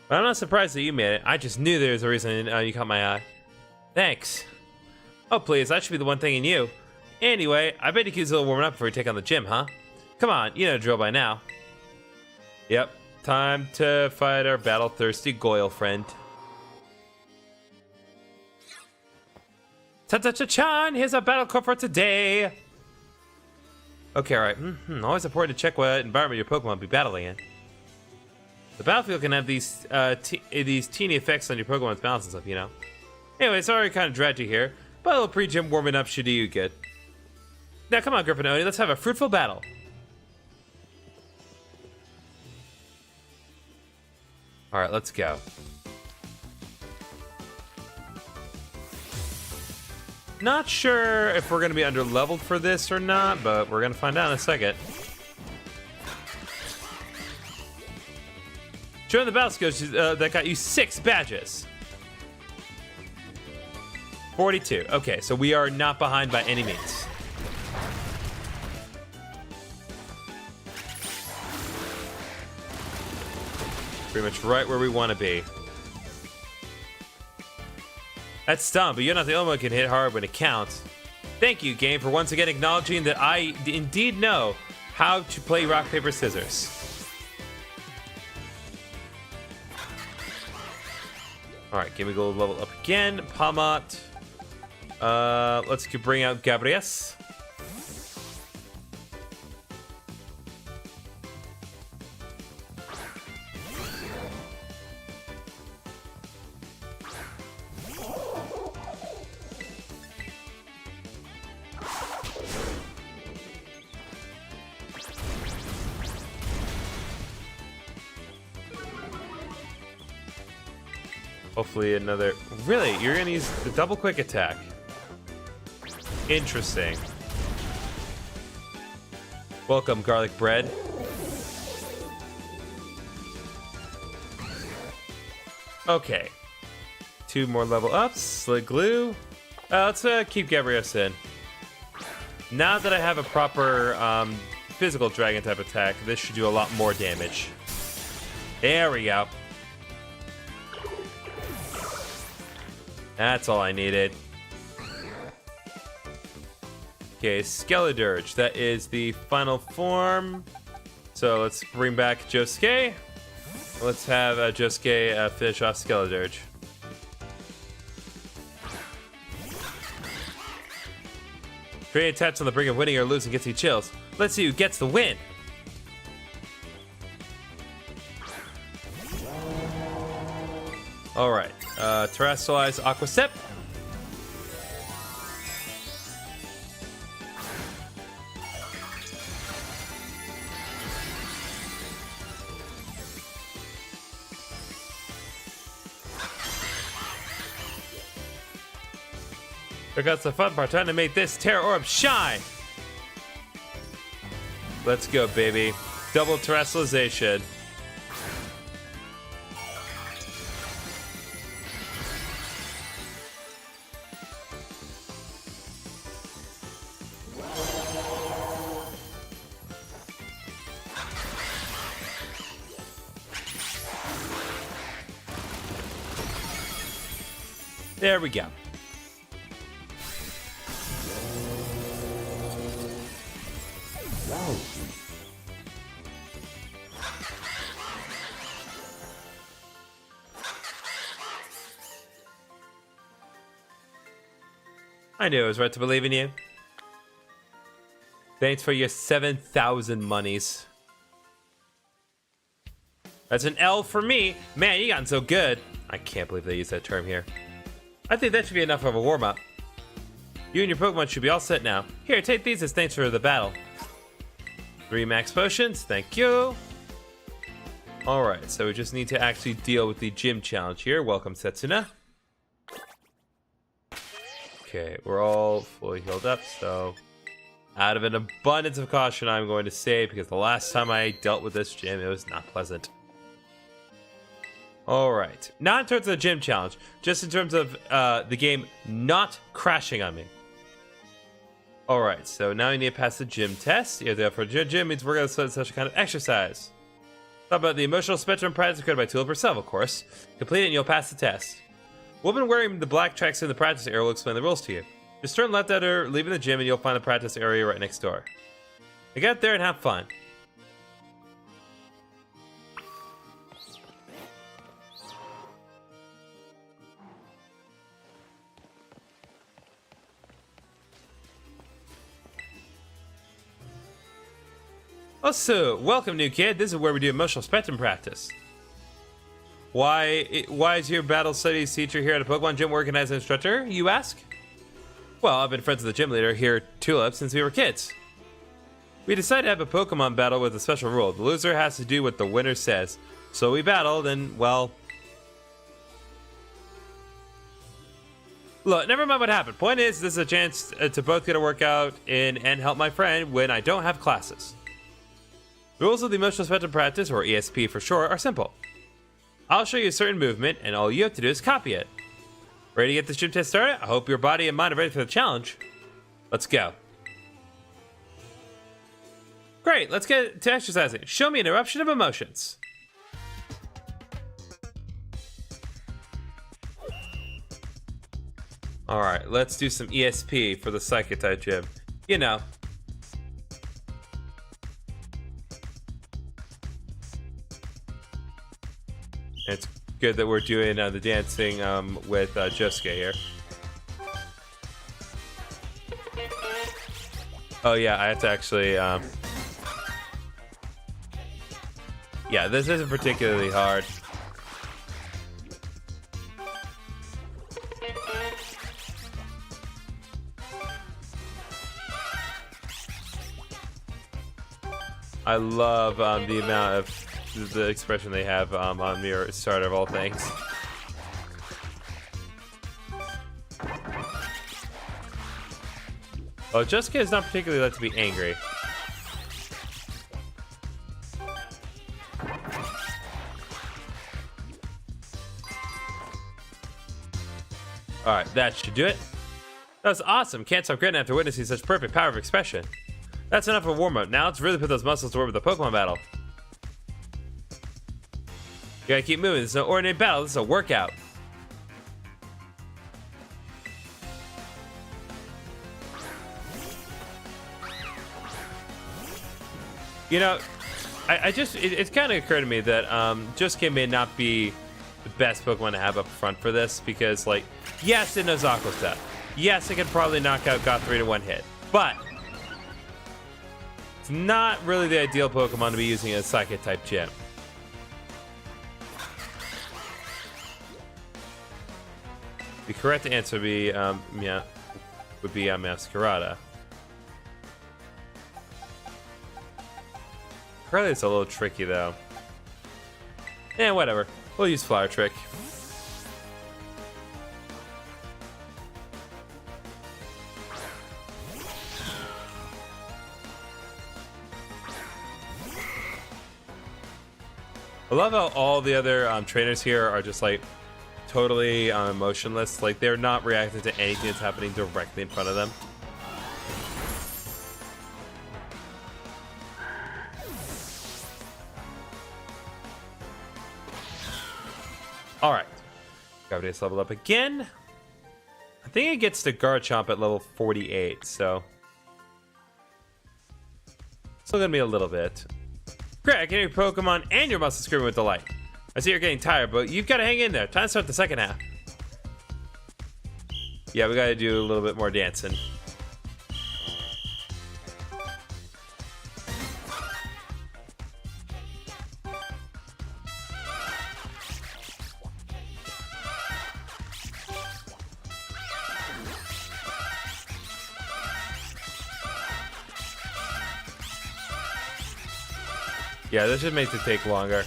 But I'm not surprised that you made it. I just knew there was a reason you caught my eye. Thanks. Oh, please. That should be the one thing in you. Anyway, I bet you keep a little warming up before you take on the gym, huh? Come on, you know the drill by now. Yep. Time to fight our battle-thirsty Goyle friend. Ta-ta-cha-chan! Here's our battle core for today! Okay, alright. Always important to check what environment your Pokemon will be battling in. The battlefield can have these teeny effects on your Pokemon's balance and stuff, you know. Anyway, sorry I kind of dragged you here. But a little pre-gym warming up should do you good. Now come on, GriffinOni, let's have a fruitful battle. Alright, let's go. Not sure if we're going to be under-leveled for this or not, but we're going to find out in a second. Join the battle skills that got you 6 badges. 42. Okay, so we are not behind by any means. Pretty much right where we want to be. That's dumb, but you're not the only one who can hit hard when it counts. Thank you, game, for once again acknowledging that I indeed know how to play rock, paper, scissors. Alright, give me a gold level up again. Palmot. Let's bring out Gabrias. Hopefully another... Really? You're gonna use the double quick attack? Interesting. Welcome, garlic bread. Okay. 2 more level ups. Slit glue. Let's keep Gabrias in. Now that I have a proper physical dragon type attack, this should do a lot more damage. There we go. That's all I needed. Okay, Skeledirge. That is the final form. So let's bring back Josuke. Let's have Josuke finish off Skeledirge. Create attacks on the brink of winning or losing gets you chills. Let's see who gets the win. Alright. Terrestrialize Aqua Step. Here comes the fun part. Time to make this Terra Orb shine. Let's go, baby. Double terrestrialization. There we go. I knew I was right to believe in you. Thanks for your 7,000 monies. That's an L for me. Man, you gotten so good. I can't believe they used that term here. I think that should be enough of a warm-up. You and your Pokemon should be all set now. Here, take these as thanks for the battle. 3 max potions, thank you. Alright, so we just need to actually deal with the gym challenge here. Welcome, Setsuna. Okay, we're all fully healed up, so... out of an abundance of caution, I'm going to save, because the last time I dealt with this gym, it was not pleasant. Alright, not in terms of the gym challenge, just in terms of the game not crashing on me. Alright, so now we need to pass the gym test. Yeah, therefore, gym means we're going to study such a kind of exercise. Talk about the emotional spectrum practice created by Tulip herself, of course. Complete it and you'll pass the test. Woman wearing the black tracks in the practice area will explain the rules to you. Just turn left at her, leaving the gym, and you'll find the practice area right next door. Now get there and have fun. Also, welcome, new kid. This is where we do emotional spectrum practice. Why is your battle studies teacher here at a Pokemon gym working as an instructor, you ask? Well, I've been friends with the gym leader here, Tulip, since we were kids. We decided to have a Pokemon battle with a special rule. The loser has to do what the winner says. So we battled, and, well... Look, never mind what happened. Point is, this is a chance to both get a workout in and help my friend when I don't have classes. The rules of the Emotional Spectrum Practice, or ESP for short, are simple. I'll show you a certain movement, and all you have to do is copy it. Ready to get this gym test started? I hope your body and mind are ready for the challenge. Let's go. Great, let's get to exercising. Show me an eruption of emotions. Alright, let's do some ESP for the Psychic type gym. You know. It's good that we're doing the dancing with Josuke here. Oh yeah, I have to actually... Yeah, this isn't particularly hard. I love the amount of the expression they have on Mirror Starter of all things. Oh, Jessica is not particularly like to be angry. Alright, that should do it. That was awesome. Can't stop grinning after witnessing such perfect power of expression. That's enough of a warm-up. Now let's really put those muscles to work with the Pokemon battle. You gotta keep moving. This is no ordinary battle. This is a workout. You know, it's kind of occurred to me that Josuke may not be the best Pokemon to have up front for this because, like, yes, it knows Aqua stuff. Yes, it could probably knock out Godfrey to one hit, but it's not really the ideal Pokemon to be using in a Psychic type gym. The correct answer would be Masquerada. Probably it's a little tricky though. Eh, whatever. We'll use Flower Trick. I love how all the other trainers here are just like totally emotionless. Like they're not reacting to anything that's happening directly in front of them. Alright. Gravity's leveled up again. I think it gets to Garchomp at level 48, so still gonna be a little bit. Great, I can hear your Pokemon and your muscles screaming with delight. I see you're getting tired, but you've got to hang in there. Time to start the second half. Yeah, we got to do a little bit more dancing. Yeah, this should make it take longer.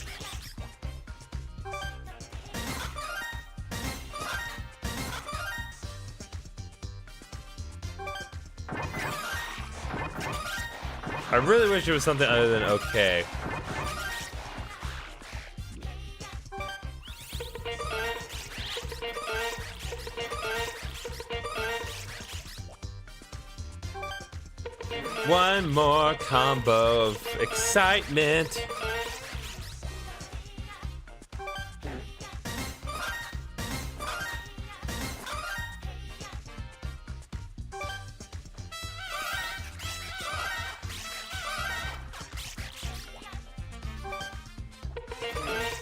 I really wish it was something other than okay. One more combo of excitement.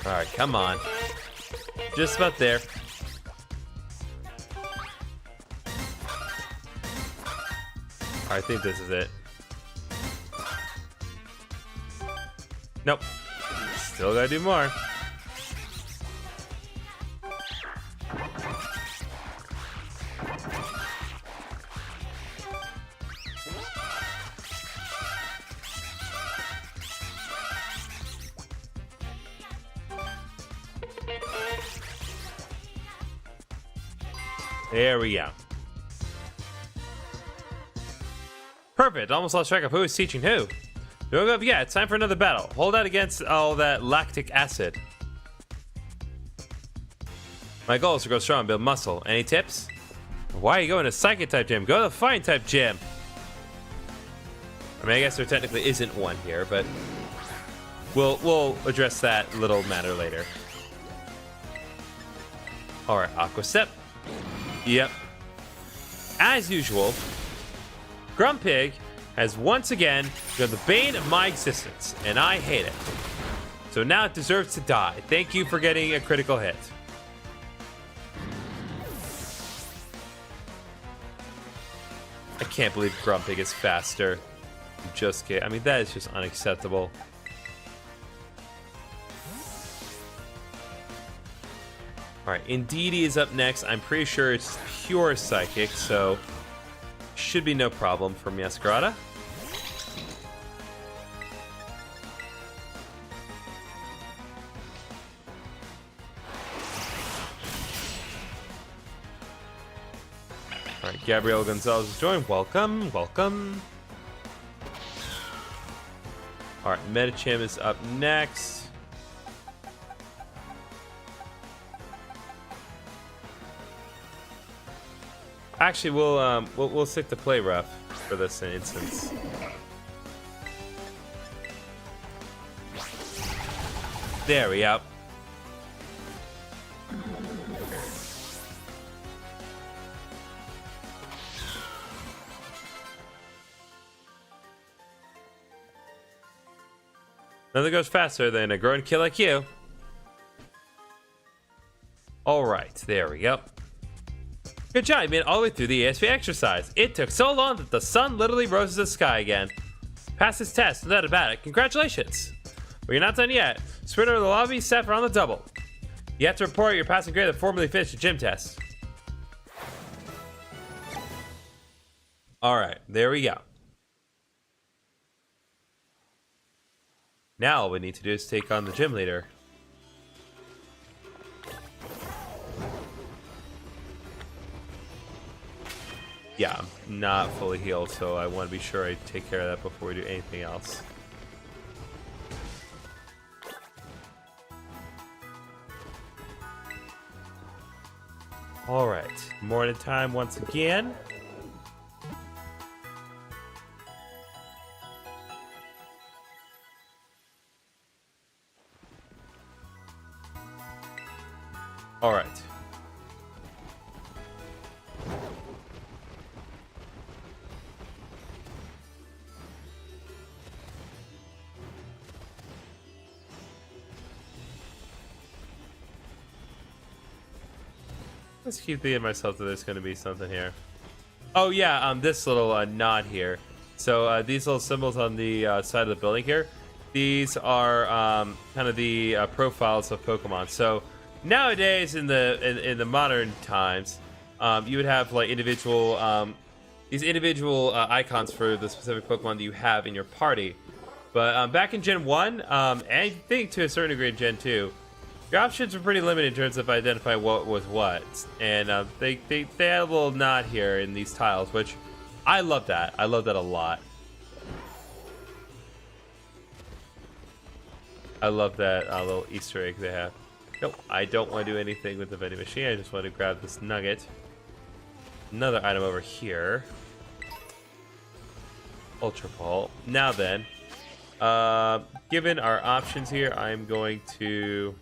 All right, come on. Just about there. I think this is it. Nope. Still gotta do more. There we go. Perfect. Almost lost track of who is teaching who. Don't go up yet. It's time for another battle. Hold out against all that lactic acid. My goal is to grow strong and build muscle. Any tips? Why are you going to Psychic type gym? Go to the Fighting type gym. I mean, I guess there technically isn't one here, but we'll address that little matter later. All right, Aqua Step. Yep. As usual, Grumpig has once again become the bane of my existence, and I hate it. So now it deserves to die. Thank you for getting a critical hit. I can't believe Grumpig is faster. I'm just kidding. I mean, that is just unacceptable. Alright, Indeedee is up next. I'm pretty sure it's pure Psychic, so should be no problem for Meowscarada. Alright, Gabriel Gonzalez is joined. Welcome, welcome. Alright, Medicham is up next. Actually, we'll stick to play rough for this instance. There we go. Nothing goes faster than a grown kid like you. All right, there we go. Good job, you made it all the way through the ESP exercise. It took so long that the sun literally rose to the sky again. Pass this test, no doubt about it. Congratulations. But you're not done yet. Sprint over the lobby, staff are on the double. You have to report your passing grade that formally finished the gym test. All right, there we go. Now all we need to do is take on the gym leader. Yeah, I'm not fully healed, so I want to be sure I take care of that before we do anything else. Alright, morning time once again. Alright. Let's keep thinking to myself that there's going to be something here. Oh yeah, this little nod here. So these little symbols on the side of the building here, these are kind of the profiles of Pokemon. So nowadays in the modern times, you would have like these individual icons for the specific Pokemon that you have in your party. But back in Gen 1, and I think to a certain degree in Gen 2, your options were pretty limited in terms of identifying what was what. And they had a little nod here in these tiles, which I love that. I love that a lot. I love that little Easter egg they have. Nope, I don't want to do anything with the vending machine. I just want to grab this nugget. Another item over here. Ultra Ball. Now then, given our options here, I'm going to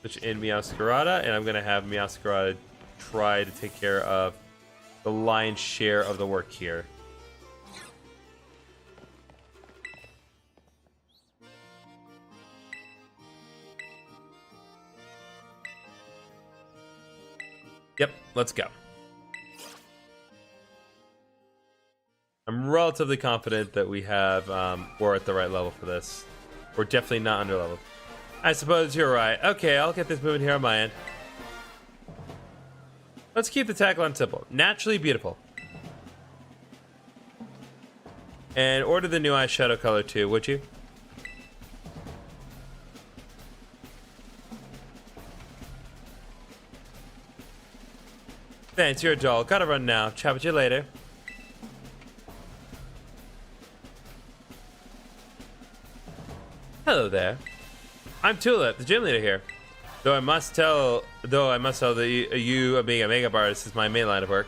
switch in Meowscarada, and I'm going to have Meowscarada try to take care of the lion's share of the work here. Yep, let's go. I'm relatively confident that we have, we're at the right level for this. We're definitely not under leveled. I suppose you're right. Okay, I'll get this moving here on my end. Let's keep the tagline simple. Naturally beautiful. And order the new eyeshadow color too, would you? Thanks, you're a doll. Gotta run now. Chat with you later. Hello there. I'm Tulip, the gym leader here. Though I must tell that you being a makeup artist is my main line of work.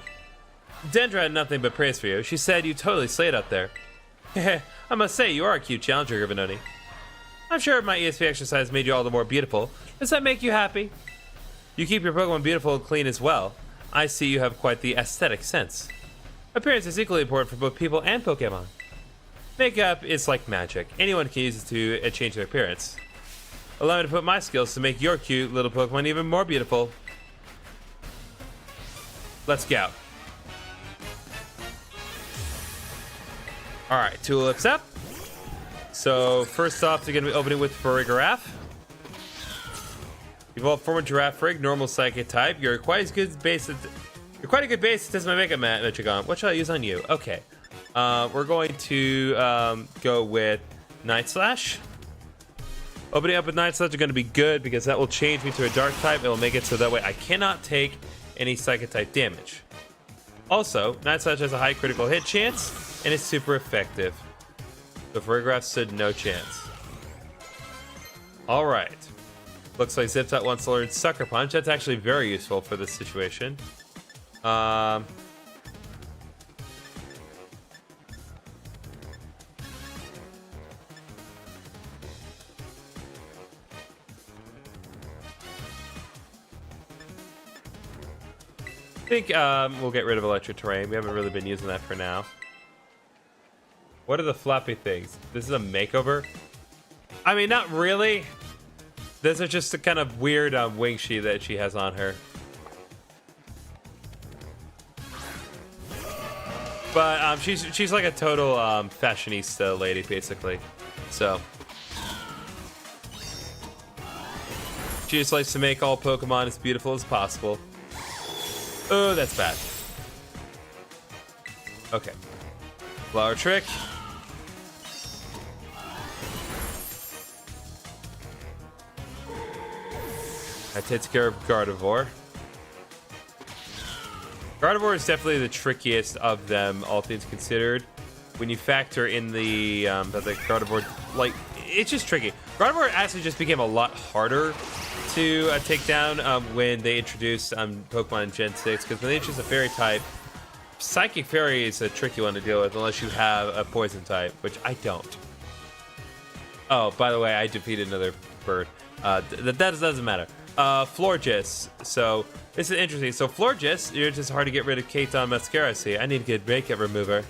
Dendra had nothing but praise for you. She said you totally slayed up there. I must say, you are a cute challenger, GriffinOni. I'm sure my ESP exercise made you all the more beautiful. Does that make you happy? You keep your Pokemon beautiful and clean as well. I see you have quite the aesthetic sense. Appearance is equally important for both people and Pokemon. Makeup is like magic. Anyone can use it to change their appearance. Allow me to put my skills to make your cute little Pokemon even more beautiful. Let's go. Alright, Tulips up. So, first off, they're going to be opening with Farigiraf. Evolved form of Girafarig, normal psychic type. You're quite a good base as my makeup Michigan. What shall I use on you? Okay. We're going to go with Night Slash. Opening up with Night Slash are going to be good because that will change me to a dark type. It will make it so that way I cannot take any psychic type damage. Also, Night Slash has a high critical hit chance and it's super effective. So Farigiraf stood no chance. Alright. Looks like Ziptop wants to learn Sucker Punch. That's actually very useful for this situation. I think we'll get rid of Electric Terrain. We haven't really been using that for now. What are the floppy things? This is a makeover? I mean, not really. Those are just the kind of weird wing sheet that she has on her. But she's like a total fashionista lady, basically. So she just likes to make all Pokemon as beautiful as possible. Oh, that's bad. Okay. Flower Trick. That takes care of Gardevoir. Gardevoir is definitely the trickiest of them, all things considered. When you factor in the Gardevoir, like, it's just tricky. Gardevoir actually just became a lot harder to take down when they introduced Pokemon in Gen 6, because when they introduced a Fairy type, Psychic Fairy is a tricky one to deal with unless you have a Poison type, which I don't. Oh, by the way, I defeated another bird. That doesn't matter. Florges. So this is interesting. So Florges, you're just hard to get rid of Katon Mascara. See, I need a good makeup remover.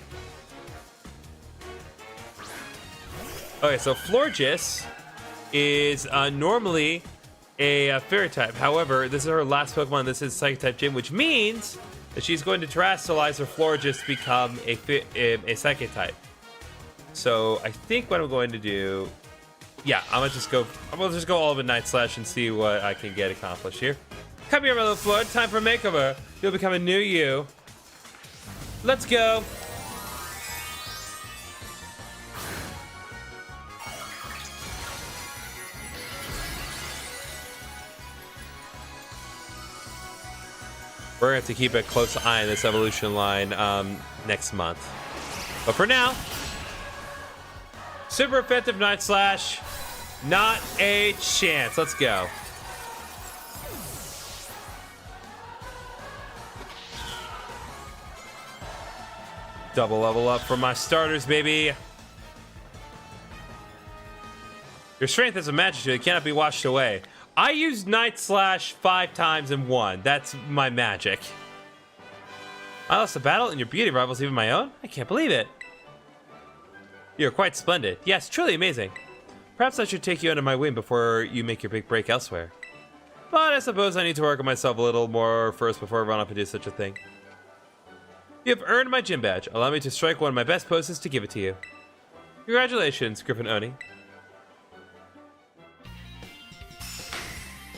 Okay, so Florges is normally a Fairy type. However, this is her last Pokemon. This is Psychic type gym, which means that she's going to Terastallize her Florges to become a Psychic type. So I think what I'm going to do, yeah, I'm gonna just go all of a Night Slash and see what I can get accomplished here. Come here, my little Floyd. Time for a makeover. You'll become a new you. Let's go. We're going to have to keep a close eye on this evolution line next month. But for now, super effective Night Slash. Not a chance. Let's go. Double level up for my starters, baby. Your strength is a magic. It cannot be washed away. I used Night Slash 5 times and won. That's my magic. I lost a battle and your beauty rivals even my own? I can't believe it. You're quite splendid. Yes, truly amazing. Perhaps I should take you under my wing before you make your big break elsewhere. But I suppose I need to work on myself a little more first before I run off and do such a thing. You have earned my gym badge. Allow me to strike one of my best poses to give it to you. Congratulations, GriffinOni.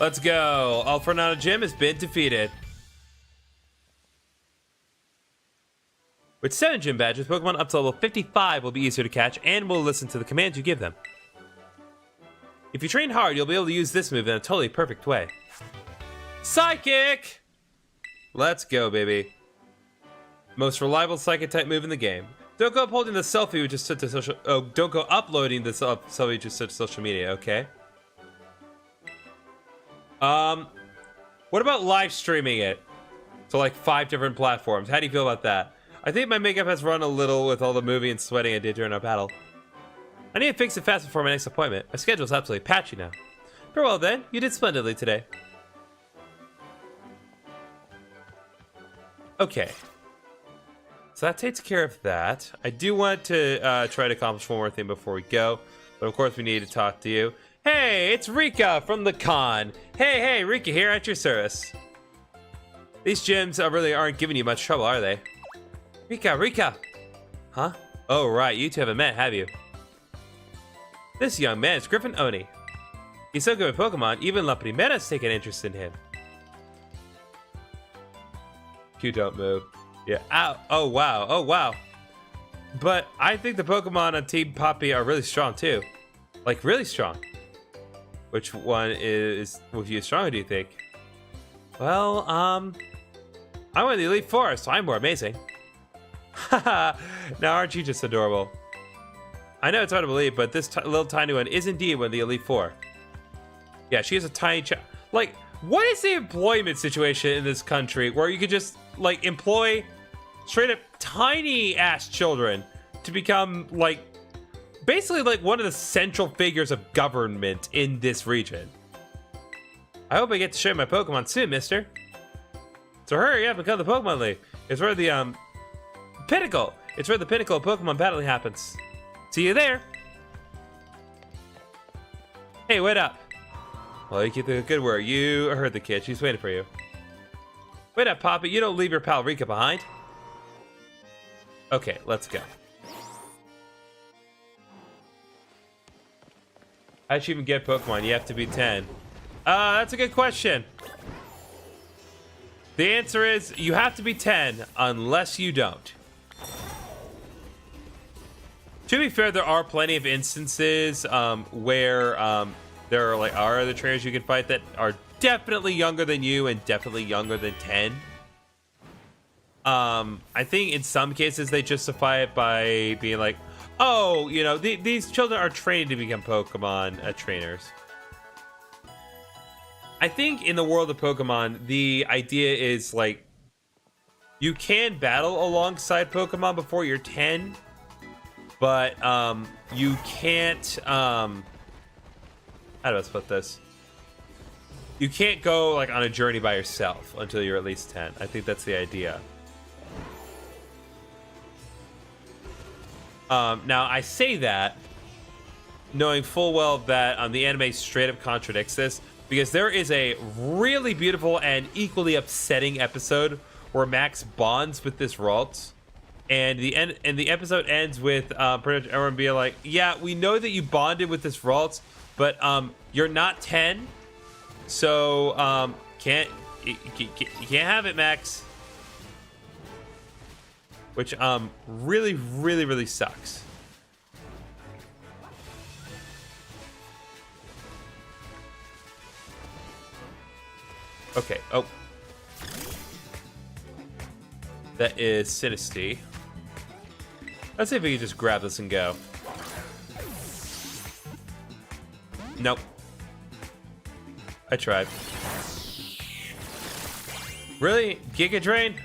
Let's go. All for now, gym has been defeated. With 7 gym badges, Pokemon up to level 55 will be easier to catch and will listen to the commands you give them. If you train hard, you'll be able to use this move in a totally perfect way. Psychic! Let's go, baby. Most reliable psychic type move in the game. Don't go uploading the selfie which just took to social. Oh, don't go uploading the selfie just took to social media. Okay. What about live streaming it to like 5 different platforms? How do you feel about that? I think my makeup has run a little with all the moving and sweating I did during our battle. I need to fix it fast before my next appointment. My schedule's absolutely patchy now. Very well then, you did splendidly today. Okay. So that takes care of that. I do want to try to accomplish one more thing before we go. But of course we need to talk to you. Hey, it's Rika from the con. Hey, Rika here at your service. These gyms really aren't giving you much trouble, are they? Rika. Huh? Oh, right, you two haven't met, have you? This young man is GriffinOni. He's so good with Pokemon, even La Primera's taken interest in him. You don't move. Yeah, ow. Oh, wow. But I think the Pokemon on Team Poppy are really strong, too. Like, really strong. Which one is with you stronger, do you think? Well, I'm one of the Elite Four, so I'm more amazing. Haha, now aren't you just adorable? I know it's hard to believe, but this little tiny one is indeed one of the Elite Four. Yeah, she is a tiny child. Like, what is the employment situation in this country where you could just, like, employ straight up tiny-ass children to become, like, basically, like, one of the central figures of government in this region? I hope I get to show you my Pokemon soon, mister. So hurry up and come to the Pokemon League. It's where the, pinnacle. It's where the pinnacle of Pokemon battling happens. See you there. Hey, wait up. Well, you keep the good word. You heard the kid. She's waiting for you. Wait up, Poppy. You don't leave your pal Rika behind. Okay, let's go. How'd you even get Pokemon? You have to be 10. That's a good question. The answer is you have to be 10 unless you don't. To be fair, there are plenty of instances where there are other trainers you can fight that are definitely younger than you and definitely younger than 10. I think in some cases they justify it by being like, oh, you know, these children are trained to become Pokemon trainers. I think in the world of Pokemon, the idea is like, you can battle alongside Pokemon before you're 10, but you can't, how do I split this? You can't go like on a journey by yourself until you're at least 10. I think that's the idea. Now I say that knowing full well that the anime straight up contradicts this, because there is a really beautiful and equally upsetting episode where Max bonds with this Ralt, and the episode ends with pretty much everyone being like, yeah, we know that you bonded with this Ralt, but you're not 10, so you can't have it, Max. Which really sucks. Okay, oh. That is Sinistea. Let's see if we can just grab this and go. Nope. I tried. Really? Giga Drain?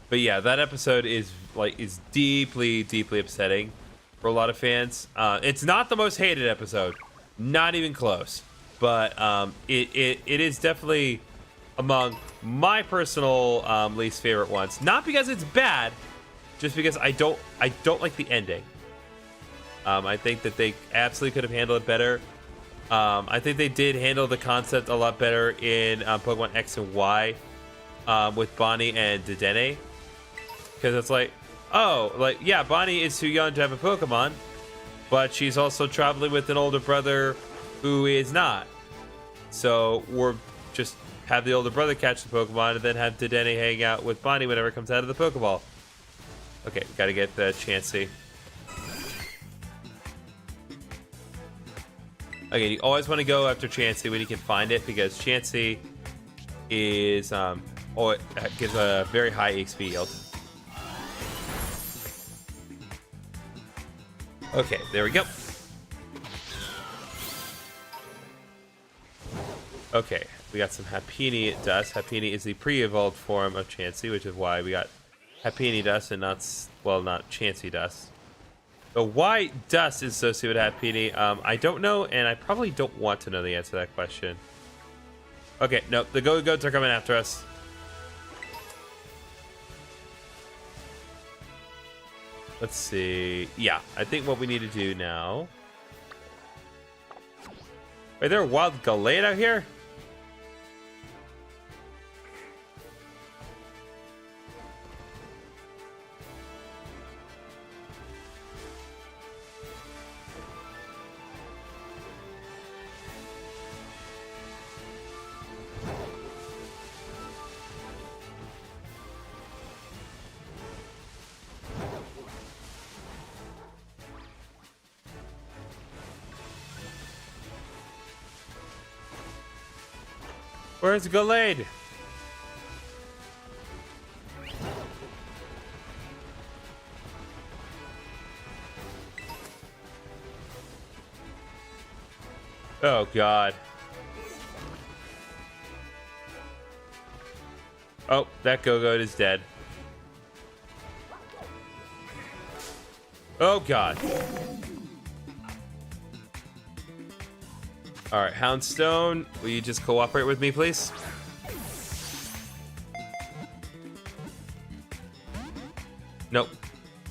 But yeah, that episode is deeply upsetting for a lot of fans. It's not the most hated episode, not even close. But it is definitely among my personal least favorite ones. Not because it's bad, just because I don't like the ending. I think that they absolutely could have handled it better. I think they did handle the concept a lot better in Pokemon X and Y with Bonnie and Dedenne. Because it's like, oh, like, yeah, Bonnie is too young to have a Pokemon, but she's also traveling with an older brother who is not. So we're just have the older brother catch the Pokemon and then have Dedenne hang out with Bonnie whenever it comes out of the Pokeball. Okay, gotta get the Chansey. Again, you always want to go after Chansey when you can find it, because Chansey is it gives a very high XP yield. Okay, there we go. Okay, we got some Happiny dust. Happiny is the pre-evolved form of Chansey, which is why we got Happiny dust and not Chansey dust. But why dust is associated with Happiny, I don't know, and I probably don't want to know the answer to that question. Okay, nope, the Go-Goats are coming after us. Let's see. Yeah, I think what we need to do now... Wait, there a wild Gallade out here? Where's Gallade? Oh god. Oh, that Go-Goat is dead. Oh god. Alright, Houndstone, will you just cooperate with me, please? Nope,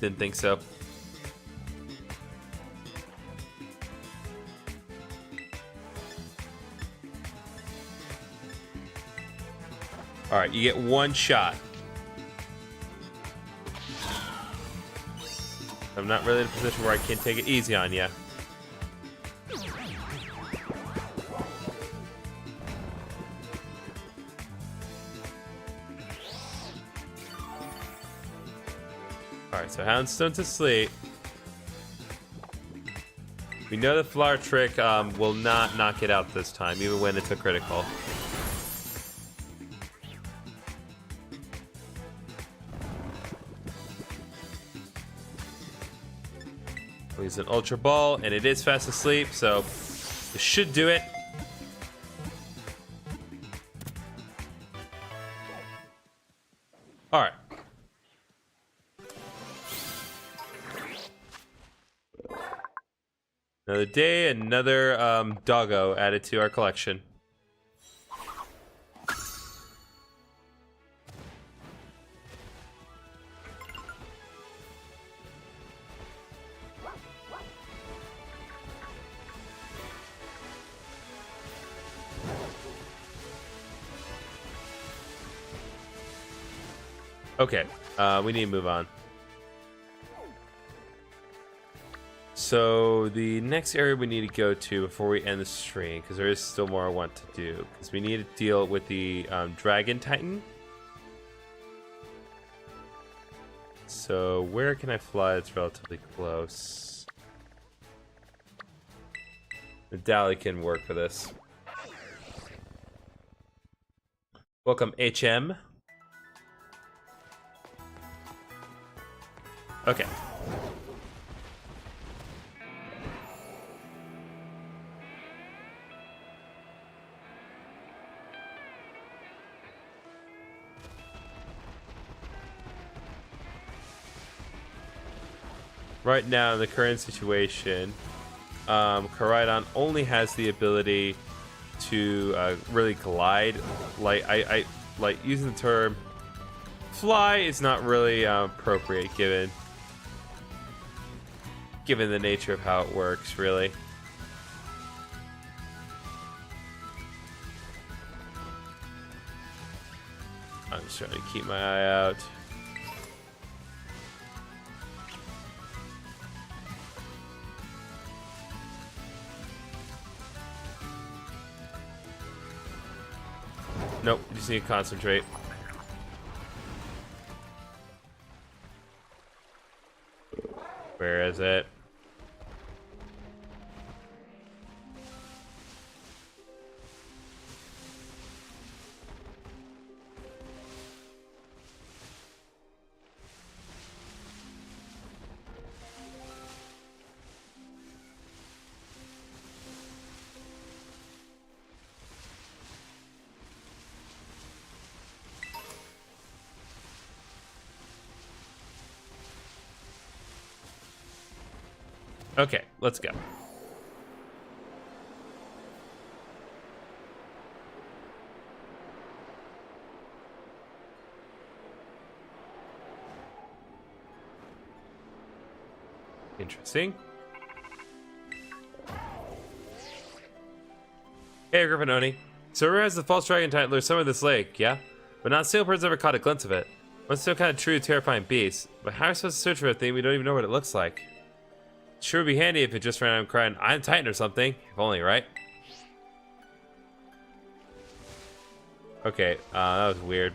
didn't think so. Alright, you get one shot. I'm not really in a position where I can take it easy on you. Alright, so Houndstone's asleep. We know the Flower Trick will not knock it out this time, even when it's a critical. We'll use an Ultra Ball, and it is fast asleep, so this should do it. Alright. Another day, another doggo added to our collection. Okay, we need to move on. So the next area we need to go to before we end the stream, because there is still more I want to do, because we need to deal with the Dragon Titan. So where can I fly that's relatively close? The Dally can work for this. Welcome, HM. Okay. Right now, in the current situation, Koraidon only has the ability to really glide. Like I like using the term fly is not really appropriate given the nature of how it works, really. I'm just trying to keep my eye out. Nope, you just need to concentrate. Where is it? Okay, let's go. Interesting. Hey, GriffinOni. So rumor has the false dragon type lures somewhere in this lake, yeah? But not a single person's ever caught a glimpse of it. It's still kind of true, terrifying beast. But how are we supposed to search for a thing we don't even know what it looks like? Sure would be handy if it just ran out crying, I'm Titan or something. If only, right? Okay, that was weird.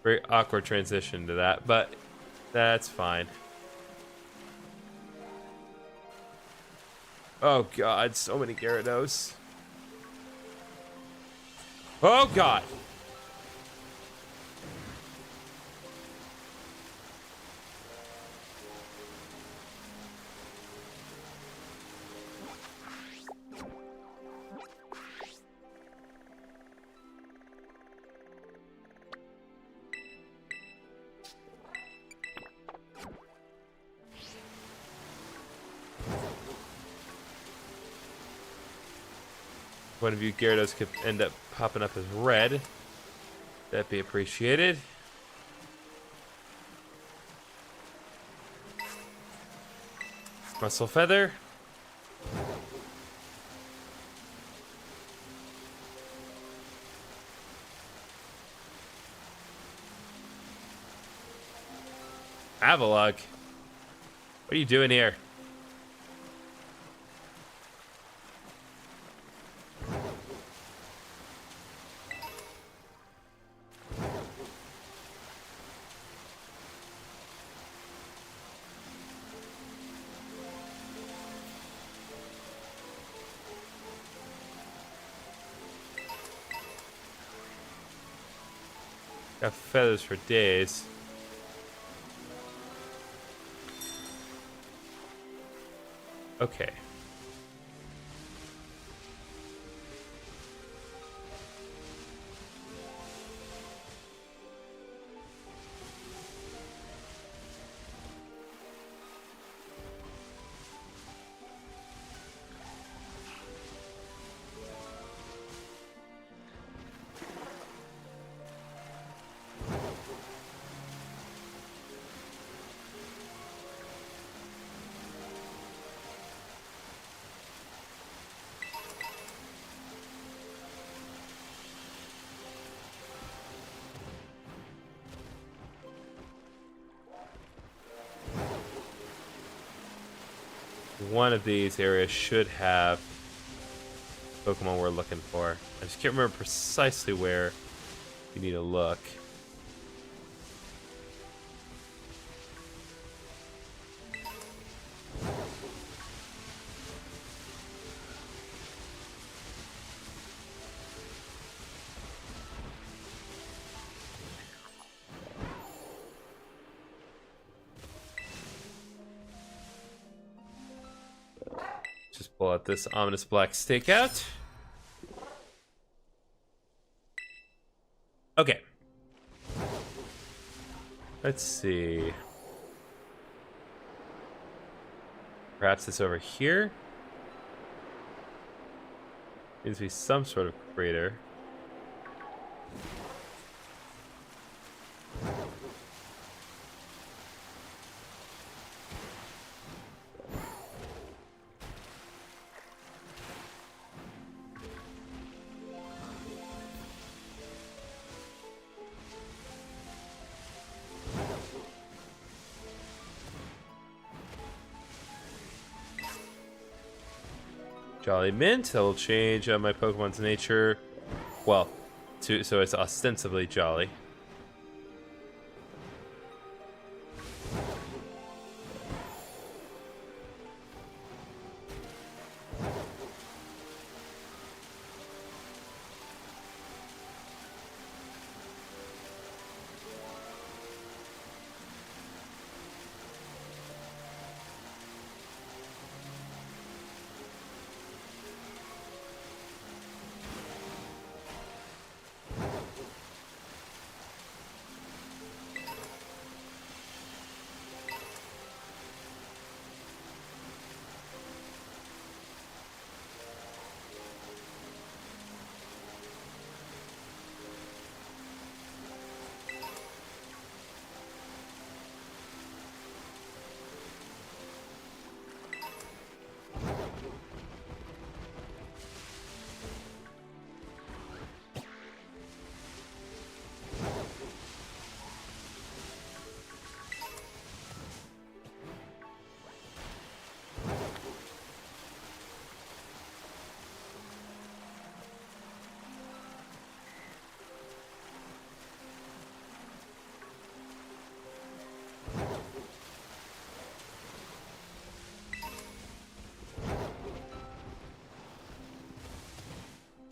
Very awkward transition to that, but that's fine. Oh god, so many Gyarados. Oh god! One of you Gyarados could end up popping up as red. That'd be appreciated. Muscle Feather. Avalugg. What are you doing here? Got feathers for days. Okay. One of these areas should have Pokemon we're looking for. I just can't remember precisely where we need to look. Just pull out this ominous black stakeout. Okay. Let's see. Perhaps it's over here. Needs to be some sort of crater. Jolly Mint, that will change my Pokemon's nature. Well, so it's ostensibly jolly.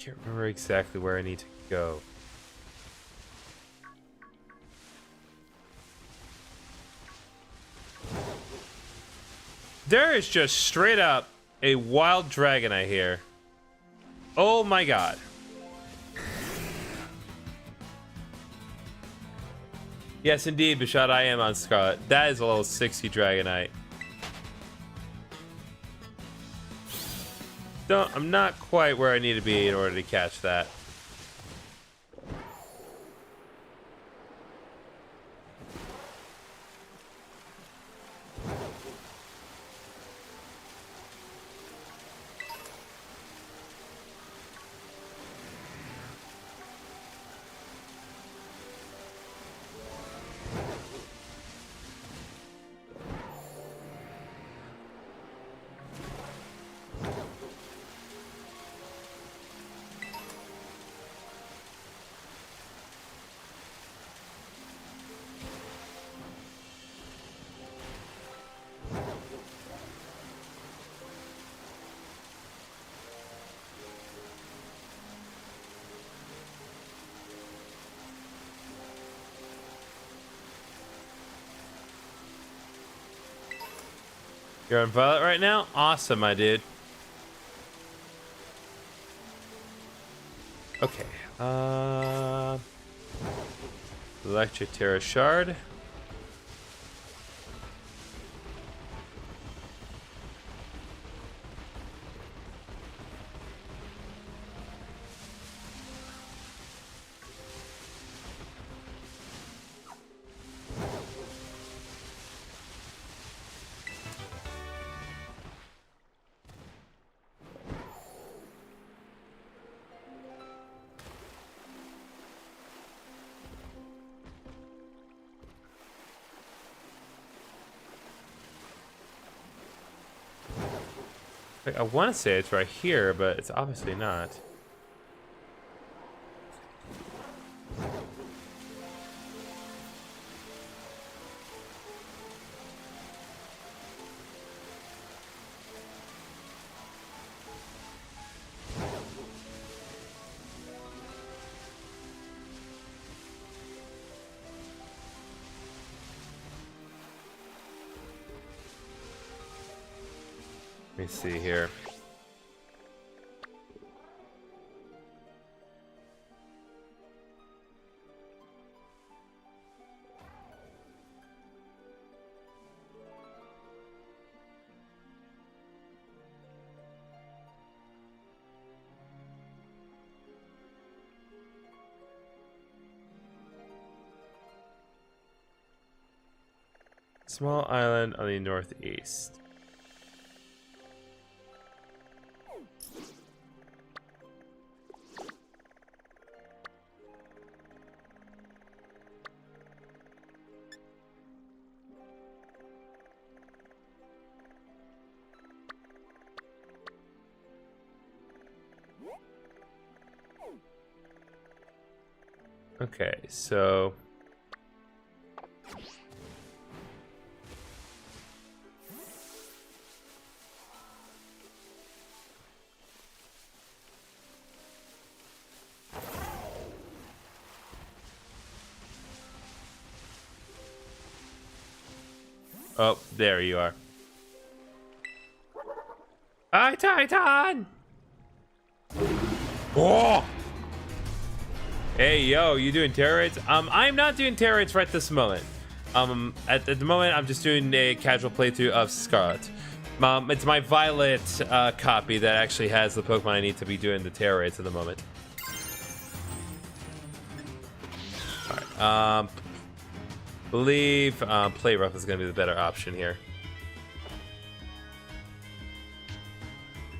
can't remember exactly where I need to go. There is just straight up a wild dragon I hear. Oh my god. Yes, indeed, Bashad, I am on Scarlet. That is a level 60 Dragonite. I'm not quite where I need to be in order to catch that. You're on Violet right now? Awesome, my dude. Okay. Electric Terra Shard. I want to say it's right here, but it's obviously not. Let me see here. Small island on the northeast. Okay, so oh, there you are. Hi, Titan! Oh! Hey, yo, you doing terror raids? I'm not doing terror raids right this moment. At the moment, I'm just doing a casual playthrough of Scarlet. It's my Violet copy that actually has the Pokemon I need to be doing the terror raids at the moment. Alright, believe Play Rough is going to be the better option here.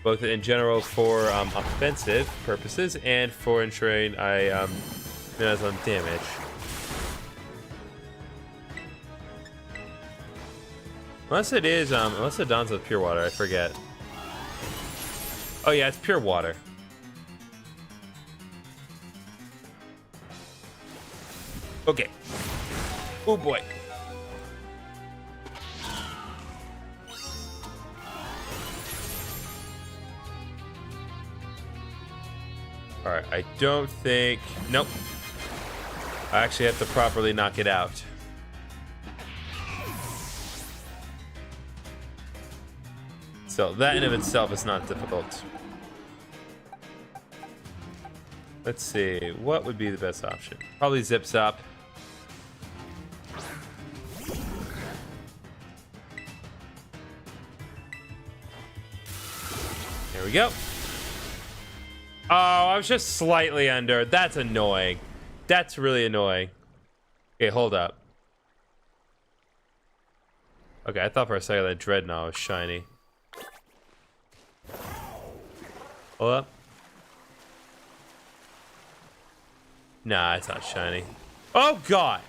Both in general for offensive purposes and for ensuring I minimize on damage. Unless it is, unless it dons with pure water, I forget. Oh yeah, it's pure water. Okay. Oh boy. Alright, I don't think... Nope. I actually have to properly knock it out. So that in of itself is not difficult. Let's see, what would be the best option? Probably Zips Up. There we go. Oh, I was just slightly under. That's annoying. That's really annoying. Okay, hold up. Okay, I thought for a second that Dreadnought was shiny. Hold up. Nah, it's not shiny. Oh, God!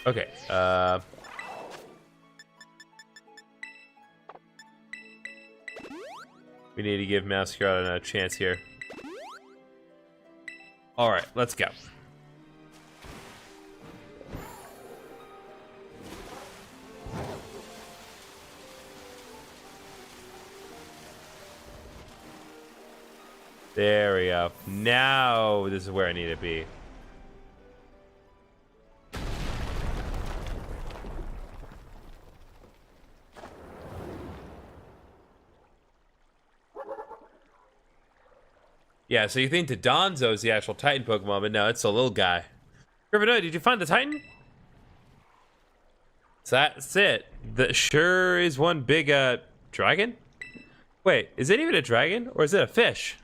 Okay, we need to give Masquerade another chance here. Alright, let's go. There we go. Now this is where I need to be. Yeah, so you think the Donzo is the actual Titan Pokemon, but no, it's a little guy. GriffinOni, did you find the Titan? So that's it. That sure is one big dragon? Wait, is it even a dragon or is it a fish?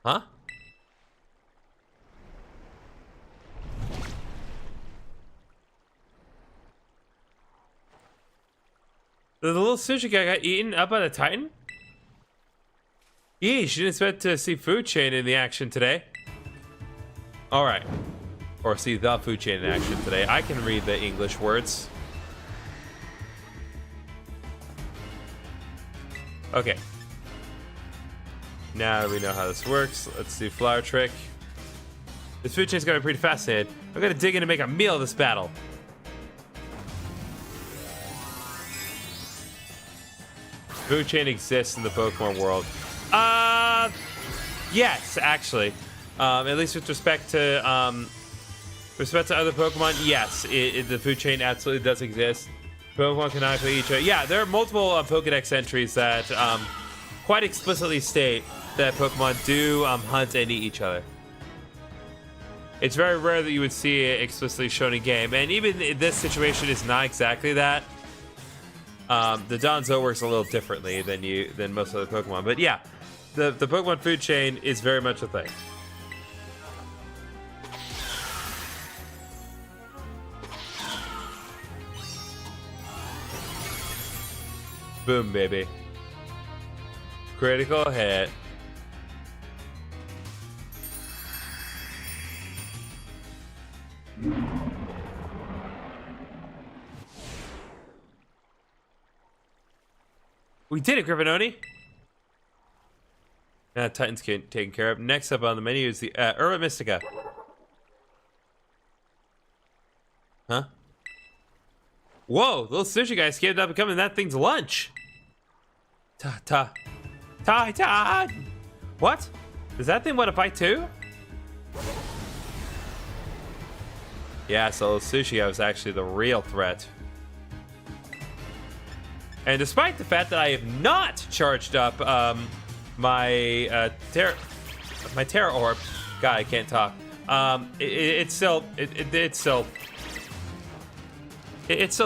Huh? The little sushi guy got eaten up by the Titan? Yeesh, didn't expect to see Food Chain in the action today. Alright. Or see the Food Chain in action today. I can read the English words. Okay. Now that we know how this works, let's do Flower Trick. This Food Chain's gonna be pretty fascinating. I'm gonna dig in and make a meal of this battle. Food Chain exists in the Pokemon world. Yes, actually. At least with respect to other Pokemon, yes, the Food Chain absolutely does exist. Pokemon can hunt each other. Yeah, there are multiple Pokedex entries that quite explicitly state that Pokemon do hunt and eat each other. It's very rare that you would see it explicitly shown in game, and even in this situation is not exactly that. The Donzo works a little differently than most other Pokemon, but yeah, the Pokemon Food Chain is very much a thing. Boom, baby. Critical hit. We did it, GriffinOni. Now Titan's taken care of. Next up on the menu is the Urban Mystica. Huh? Whoa, little sushi guy escaped up becoming that thing's lunch. Titan! What? Does that thing want to fight too? Yeah, so sushi guy was actually the real threat. And despite the fact that I have not charged up my Terra Orb, God, I can't talk. It's still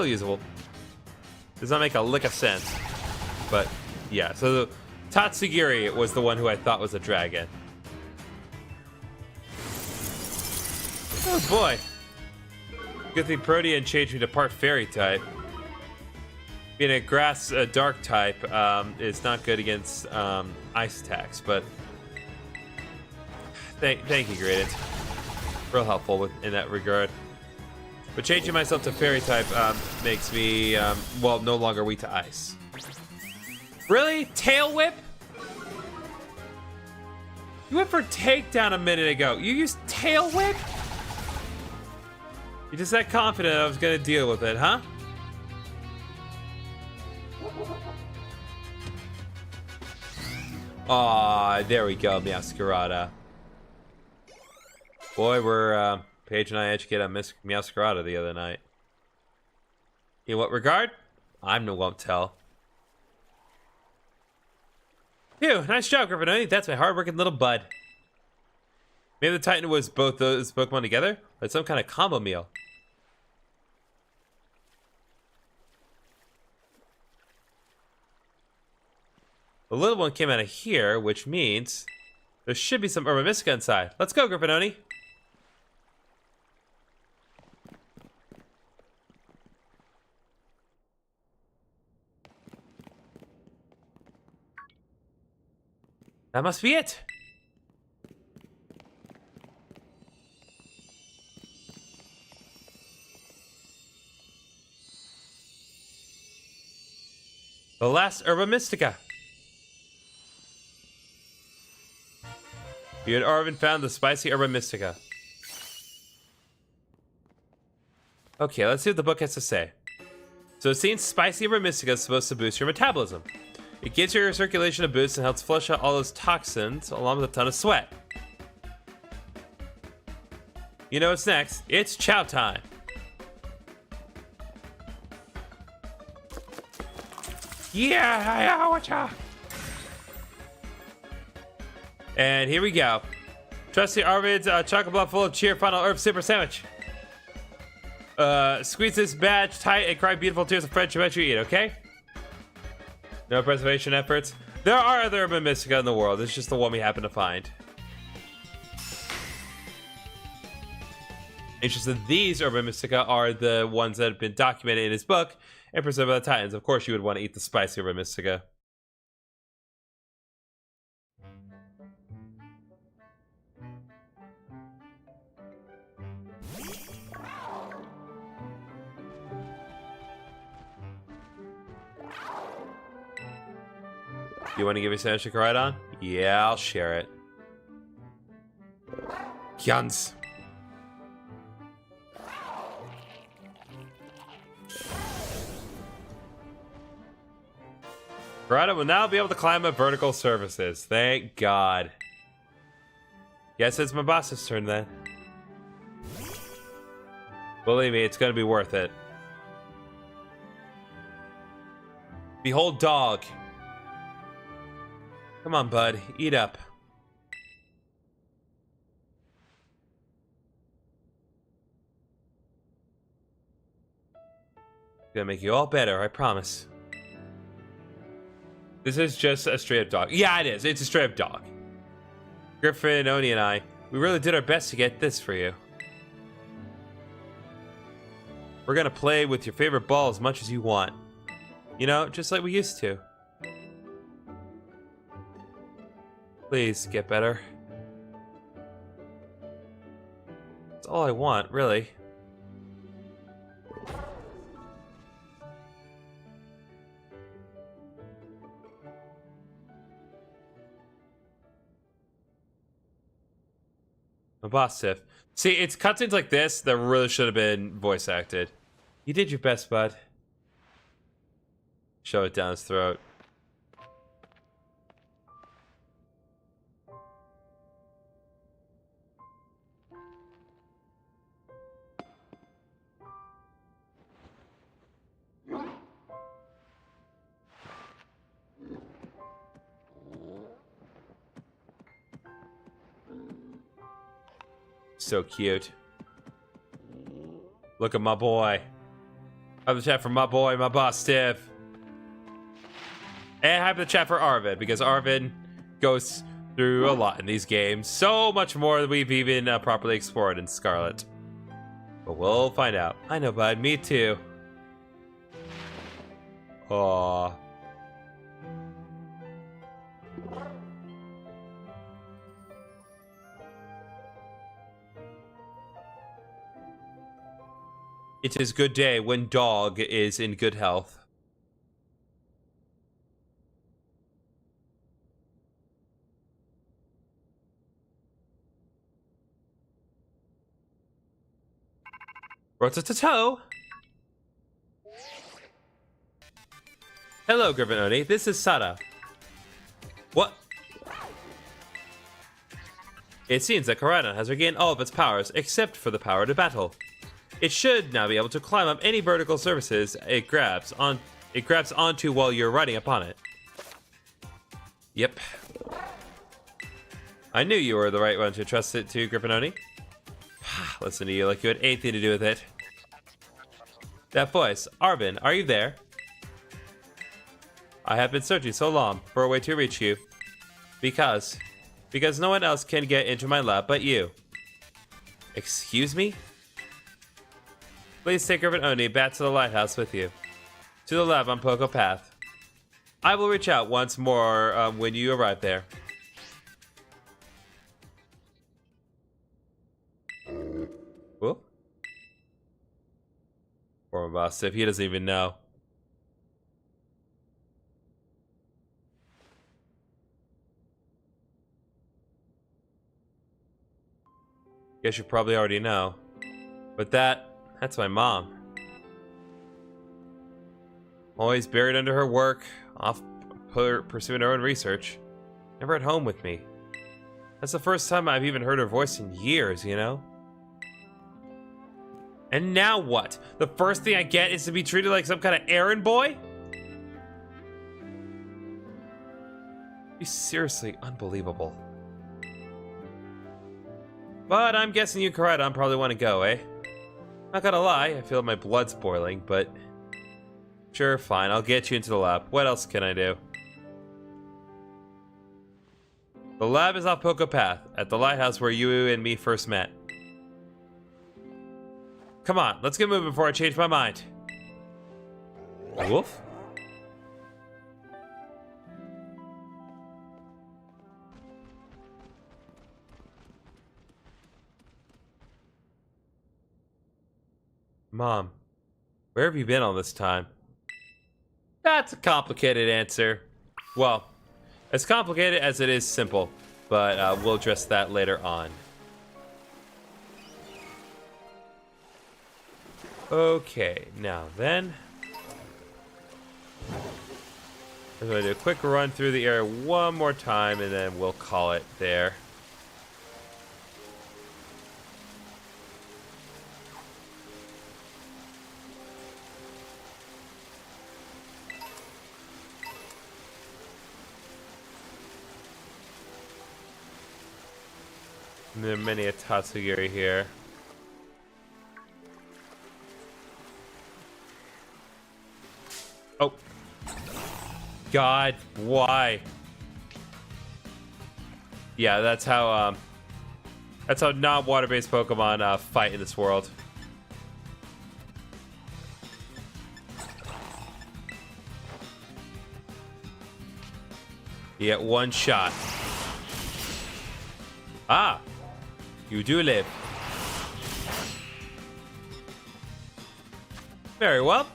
usable. Does not make a lick of sense, but yeah. So Tatsugiri was the one who I thought was a dragon. Oh boy! Good thing Protean changed me to part Fairy type. Being a grass dark type is not good against ice attacks, but thank you, Gradient. Real helpful in that regard. But changing myself to Fairy type makes me, well, no longer weak to ice. Really? Tail Whip? You went for takedown a minute ago. You used tail whip? You're just that confident I was gonna deal with it, huh? Aw, there we go, Meowscarada. Boy, we're, Paige and I educated on Meowscarada the other night. In what regard? I won't tell. Phew, nice job, GriffinOni. That's my hard-working little bud. Maybe the Titan was both those Pokemon together? Or it's some kind of combo meal. The little one came out of here, which means there should be some Urban Mystica inside. Let's go, GriffinOni. That must be it. The last Urban Mystica. You and Arvin found the spicy Urban Mystica. Okay, let's see what the book has to say. So it seems spicy Urban Mystica is supposed to boost your metabolism. It gives your circulation a boost and helps flush out all those toxins along with a ton of sweat. You know what's next? It's chow time. Yeah, watcha. And here we go. Trusty Arvid's chocolate block full of cheer final herb super sandwich. Squeeze this badge tight and cry beautiful tears of friendship as you eat, okay? No preservation efforts. There are other Urban Mystica in the world. It's just the one we happen to find. Interesting, these Urban Mystica are the ones that have been documented in his book and preserved by the Titans. Of course, you would want to eat the spicy Urban Mystica. You want to give me a sandwich to ride on? Yeah, I'll share it. Kyans. Karada will now be able to climb up vertical surfaces. Thank God. Guess it's my boss's turn then. Believe me, it's gonna be worth it. Behold dog. Come on, bud. Eat up. Gonna make you all better, I promise. This is just a straight up dog. Yeah, it is. It's a straight up dog. GriffinOni and I, we really did our best to get this for you. We're gonna play with your favorite ball as much as you want. You know, just like we used to. Please, get better. That's all I want, really. My boss Tiff. See, it's cutscenes like this that really should have been voice acted. You did your best, bud. Shove it down his throat. So cute. Look at my boy. Have the chat for my boy, my boss Tiff. And have the chat for Arvid, because Arvid goes through a lot in these games. So much more than we've even properly explored in Scarlet. But we'll find out. I know, bud. Me too. Aww. It is good day when dog is in good health. Rotototo! Hello, GriffinOni. This is Sada. What? It seems that Koraidon has regained all of its powers, except for the power to battle. It should now be able to climb up any vertical surfaces it grabs onto while you're riding upon it. Yep. I knew you were the right one to trust it to, GriffinOni. Listen to you like you had anything to do with it. That voice, Arvin, are you there? I have been searching so long for a way to reach you. Because no one else can get into my lab but you. Excuse me? Please take GriffinOni back to the lighthouse with you. To the lab on Poco Path. I will reach out once more when you arrive there. Whoop. Poor boss, if he doesn't even know. Guess you probably already know. But that's my mom. Always buried under her work, off pursuing her own research. Never at home with me. That's the first time I've even heard her voice in years, you know? And now what? The first thing I get is to be treated like some kind of errand boy? He's seriously unbelievable. But I'm guessing you, Koraidon, probably want to go, eh? Not gonna lie, I feel my blood's boiling, but... Sure, fine, I'll get you into the lab. What else can I do? The lab is off Poco Path, at the lighthouse where you and me first met. Come on, let's get moving before I change my mind. Wolf? Mom, where have you been all this time? That's a complicated answer. Well, as complicated as it is simple, but we'll address that later on. Okay, now then, I'm going to do a quick run through the area one more time, and then we'll call it there. There are many a Tatsugiri here. Oh. God, why? Yeah, that's how non-water-based Pokemon fight in this world. You get one shot. Ah! You do live. Very well.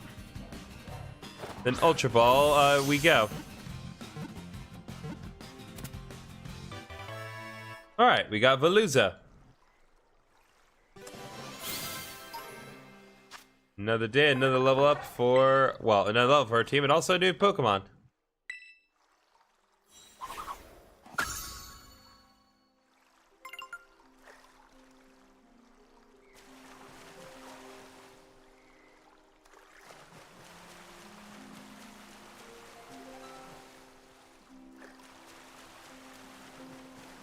Then Ultra Ball, we go. Alright, we got Veluza. Another day, another level up for, well, another level for our team, and also a new Pokemon.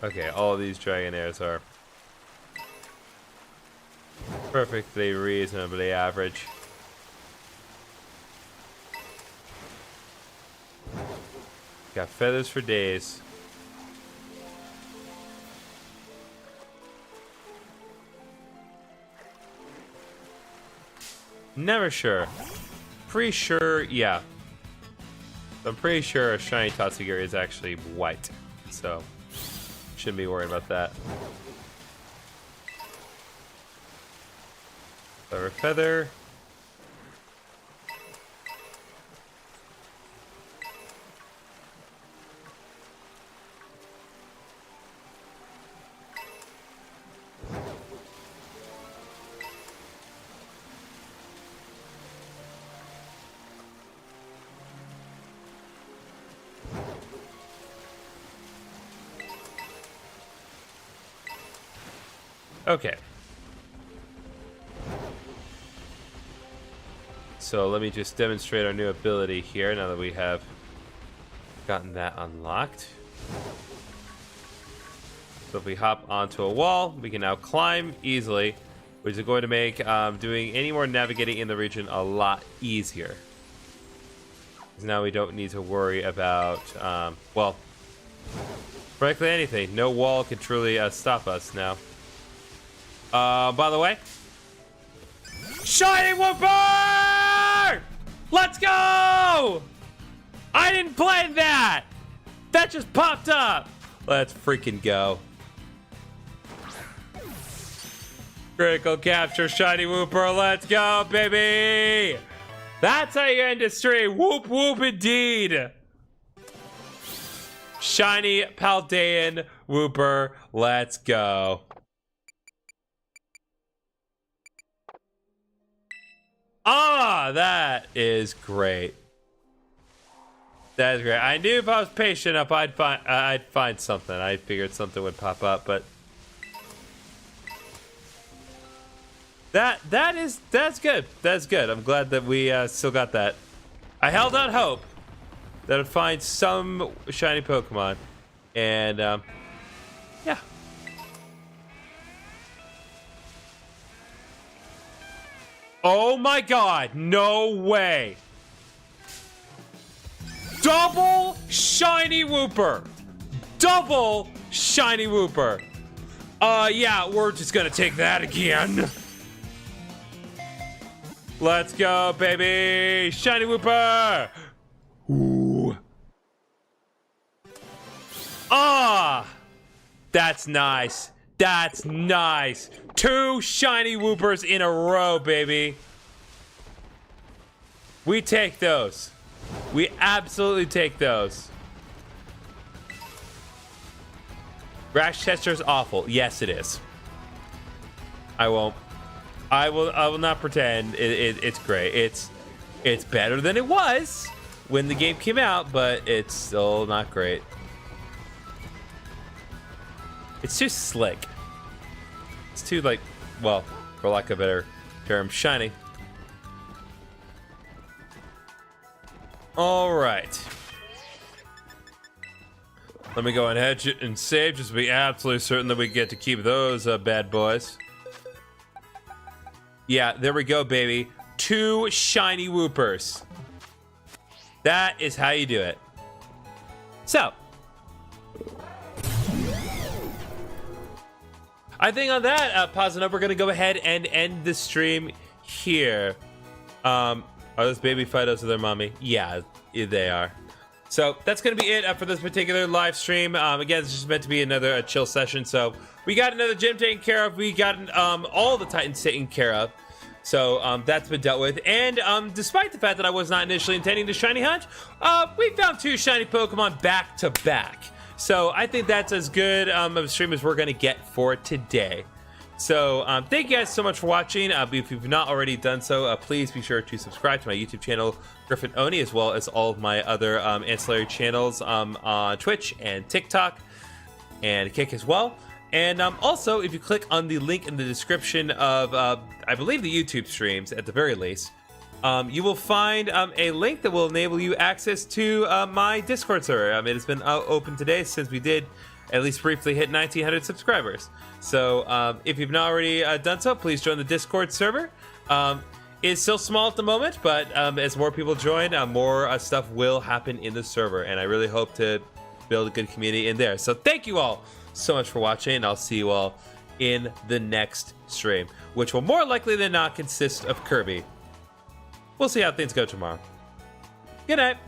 Okay, all these Dragonairs are perfectly reasonably average. Got feathers for days. Never sure. Pretty sure, yeah. I'm pretty sure a shiny Tatsugiri is actually white, so shouldn't be worried about that. Clever Feather. Okay. So let me just demonstrate our new ability here now that we have gotten that unlocked. So if we hop onto a wall, we can now climb easily, which is going to make doing any more navigating in the region a lot easier. Because now we don't need to worry about, well, frankly anything. No wall can truly stop us now. By the way, Shiny Wooper! Let's go! I didn't plan that! That just popped up! Let's freaking go. Critical capture, Shiny Wooper, let's go, baby! That's how you end a stream. Whoop whoop indeed. Shiny Paldean Wooper, let's go. Ah, that is great. That is great. I knew if I was patient enough, I'd find something. I figured something would pop up, but that's good. That's good. I'm glad that we still got that. I held out hope that I'd find some shiny Pokemon, and yeah. Oh my God! No way! Double Shiny Wooper! Double Shiny Wooper! Yeah, we're just gonna take that again. Let's go, baby! Shiny Wooper! Ooh. Ah! That's nice. That's nice. 2 Shiny Woopers in a row, baby. We take those. We absolutely take those. Grass Chester's awful. Yes, it is. I won't. I will not pretend it's great. It's better than it was when the game came out, but it's still not great. It's too slick. It's too, like, well, for lack of a better term, shiny. All right. Let me go ahead and save just to be absolutely certain that we get to keep those bad boys. Yeah, there we go, baby. 2 Shiny Woopers. That is how you do it. So, I think on that positive note, we're gonna go ahead and end the stream here. Are those baby Fidos with their mommy? Yeah, they are. So that's gonna be it for this particular live stream. Again, it's just meant to be another chill session. So we got another gym taken care of. We got all the Titans taken care of. So that's been dealt with. And despite the fact that I was not initially intending to shiny hunt, we found 2 shiny Pokemon back to back. So I think that's as good of a stream as we're going to get for today. So thank you guys so much for watching. If you've not already done so, please be sure to subscribe to my YouTube channel, GriffinOni, as well as all of my other ancillary channels on Twitch and TikTok and Kick as well. And also, if you click on the link in the description of, I believe, the YouTube streams at the very least, you will find a link that will enable you access to my Discord server. It has been open today since we did at least briefly hit 1,900 subscribers. So if you've not already done so, please join the Discord server. It's still small at the moment, but as more people join, more stuff will happen in the server. And I really hope to build a good community in there. So thank you all so much for watching, and I'll see you all in the next stream, which will more likely than not consist of Kirby. We'll see how things go tomorrow. Good night.